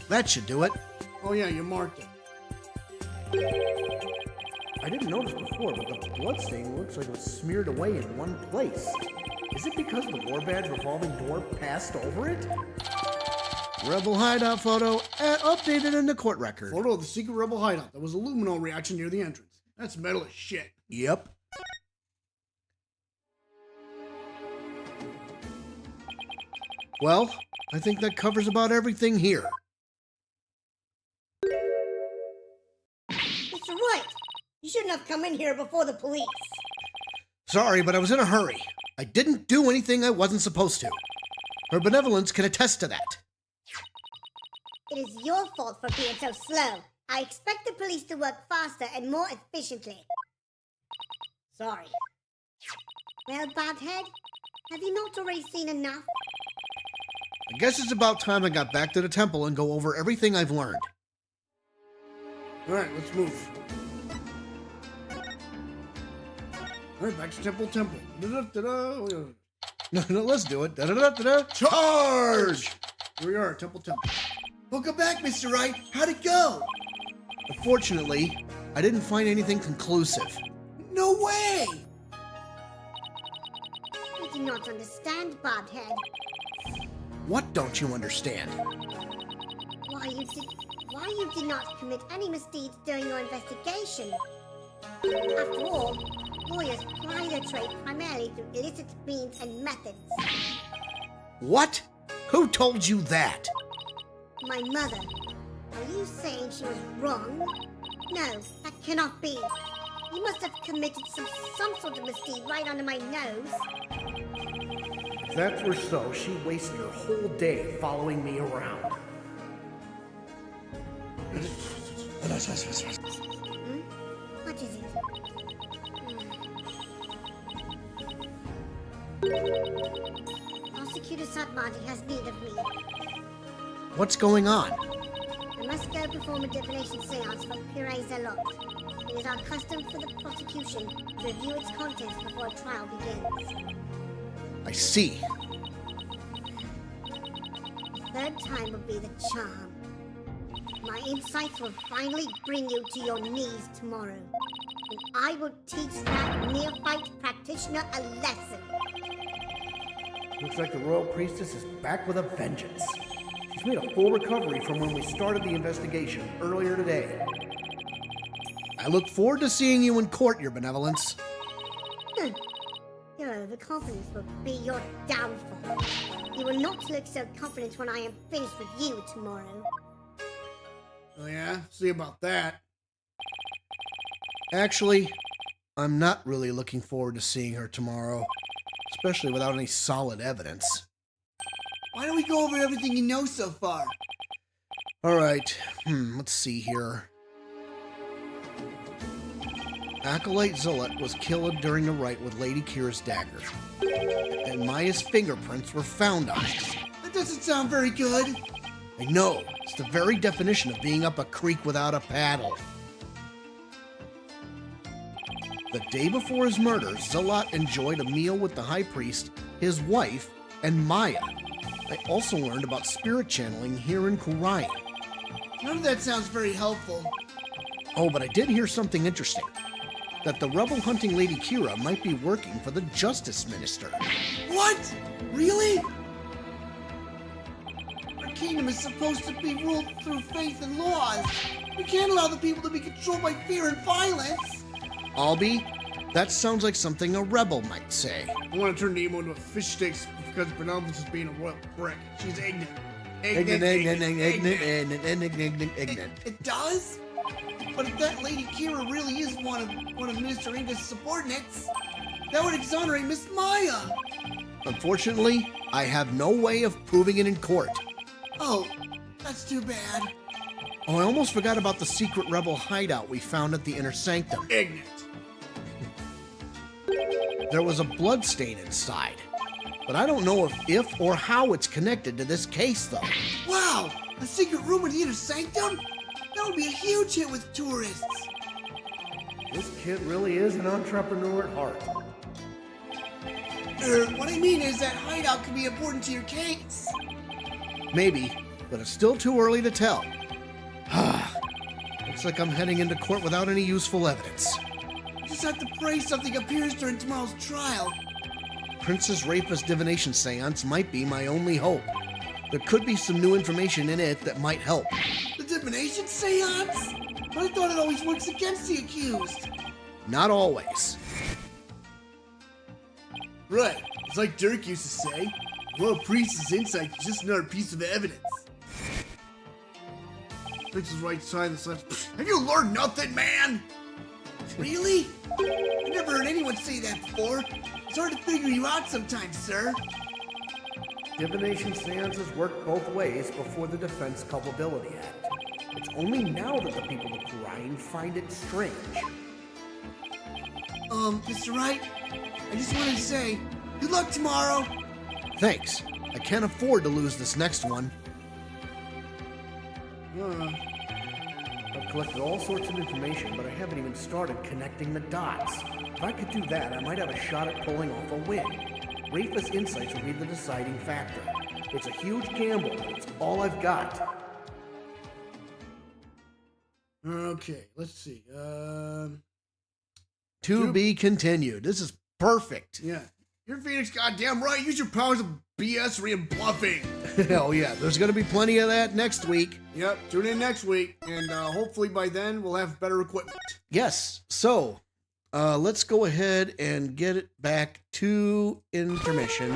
That should do it. Oh yeah, you marked it. I didn't notice before, but the bloodstain looks like it was smeared away in one place. Is it because the Warbaa'd revolving door passed over it? Rebel hideout photo updated in the court record. Photo of the secret rebel hideout. There was a luminol reaction near the entrance. That's metal as shit. Yep. Well, I think that covers about everything here. Mr. Wright, you shouldn't have come in here before the police. Sorry, but I was in a hurry. I didn't do anything I wasn't supposed to. Her benevolence can attest to that. It is your fault for being so slow. I expect the police to work faster and more efficiently. Sorry. Well, Bobhead, have you not already seen enough? I guess it's about time I got back to the temple and go over everything I've learned. Alright, let's move. Alright, back to temple. Da-da-da-da. No, let's do it. Da-da-da-da-da. Charge! Here we are, temple. Welcome back, Mr. Wright. How'd it go? Unfortunately, I didn't find anything conclusive. No way! I do not understand, Bobhead. What don't you understand? Why you did not commit any misdeeds during your investigation. After all, lawyers ply their trade primarily through illicit means and methods. What? Who told you that? My mother. Are you saying she was wrong? No, that cannot be. You must have committed some sort of misdeed right under my nose. If that were so, she wasted her whole day following me around. What is it? Prosecutor Satmaji has need of me. What's going on? I must go perform a divination seance for Pure Zalot. It is our custom for the prosecution to review its contents before a trial begins. I see. The third time will be the charm. My insights will finally bring you to your knees tomorrow. And I will teach that neophyte practitioner a lesson. Looks like the Royal Priestess is back with a vengeance. She's made a full recovery from when we started the investigation earlier today. I look forward to seeing you in court, Your Benevolence. Your overconfidence will be your downfall. You will not look so confident when I am finished with you tomorrow. Oh yeah? See about that. Actually, I'm not really looking forward to seeing her tomorrow, especially without any solid evidence. Why don't we go over everything you know so far? All right, let's see here. Acolyte Zealot was killed during a rite with Lady Kira's dagger, and Maya's fingerprints were found on it. That doesn't sound very good. I know, it's the very definition of being up a creek without a paddle. The day before his murder, Zealot enjoyed a meal with the High Priest, his wife, and Maya. I also learned about spirit channeling here in Kurion. None of that sounds very helpful. Oh, but I did hear something interesting. That the rebel hunting Lady Kira might be working for the Justice Minister. What? Really? Our kingdom is supposed to be ruled through faith and laws. We can't allow the people to be controlled by fear and violence. Albie, that sounds like something a rebel might say. I want to turn Nemo into a fish sticks because Benevolence is being a royal prick. She's ignorant. Ignorant. It does? But if that Lady Kira really is one of Minister Inga's subordinates, that would exonerate Miss Maya. Unfortunately, I have no way of proving it in court. Oh, that's too bad. Oh, I almost forgot about the secret rebel hideout we found at the Inner Sanctum. Ignorant. There was a blood stain inside, but I don't know if or how it's connected to this case, though. Wow, a secret room in the Inner Sanctum? That would be a huge hit with tourists. This kid really is an entrepreneur at heart. What I mean is that hideout could be important to your case. Maybe, but it's still too early to tell. Looks like I'm heading into court without any useful evidence. Just have to pray something appears during tomorrow's trial. Princess Rafa's divination seance might be my only hope. There could be some new information in it that might help. The divination seance? But I thought it always works against the accused. Not always. Right. It's like Dirk used to say, Royal Priest's insight is just another piece of evidence. Princess Wright signed the such. Have you learned nothing, man? Really? I've never heard anyone say that before. It's hard to figure you out sometimes, sir. Divination seances work both ways before the Defense Culpability Act. It's only now that the people of Kurion find it strange. Mr. Wright, I just wanted to say, good luck tomorrow. Thanks. I can't afford to lose this next one. I've collected all sorts of information, but I haven't even started connecting the dots. If I could do that, I might have a shot at pulling off a win. Rafa's insights will be the deciding factor. It's a huge gamble, but it's all I've got. Okay, let's see. To be continued. This is perfect. Yeah. You're Phoenix, goddamn right. Use your powers of BS and bluffing. Hell yeah, there's going to be plenty of that next week. Yep, tune in next week, and hopefully by then we'll have better equipment. Yes, so let's go ahead and get it back to intermission.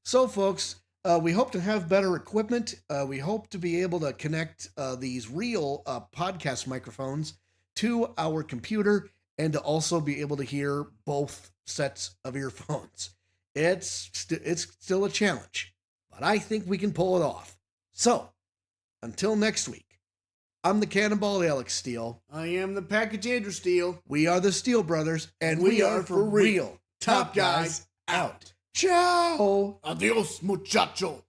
So, folks, we hope to have better equipment. We hope to be able to connect these real podcast microphones to our computer and to also be able to hear both sets of earphones. It's still a challenge, but I think we can pull it off. So, until next week, I'm the Cannonball Alex Steele. I am the Package Andrew Steele. We are the Steele Brothers, and we are for real. Top guys out. Ciao. Adios, muchacho.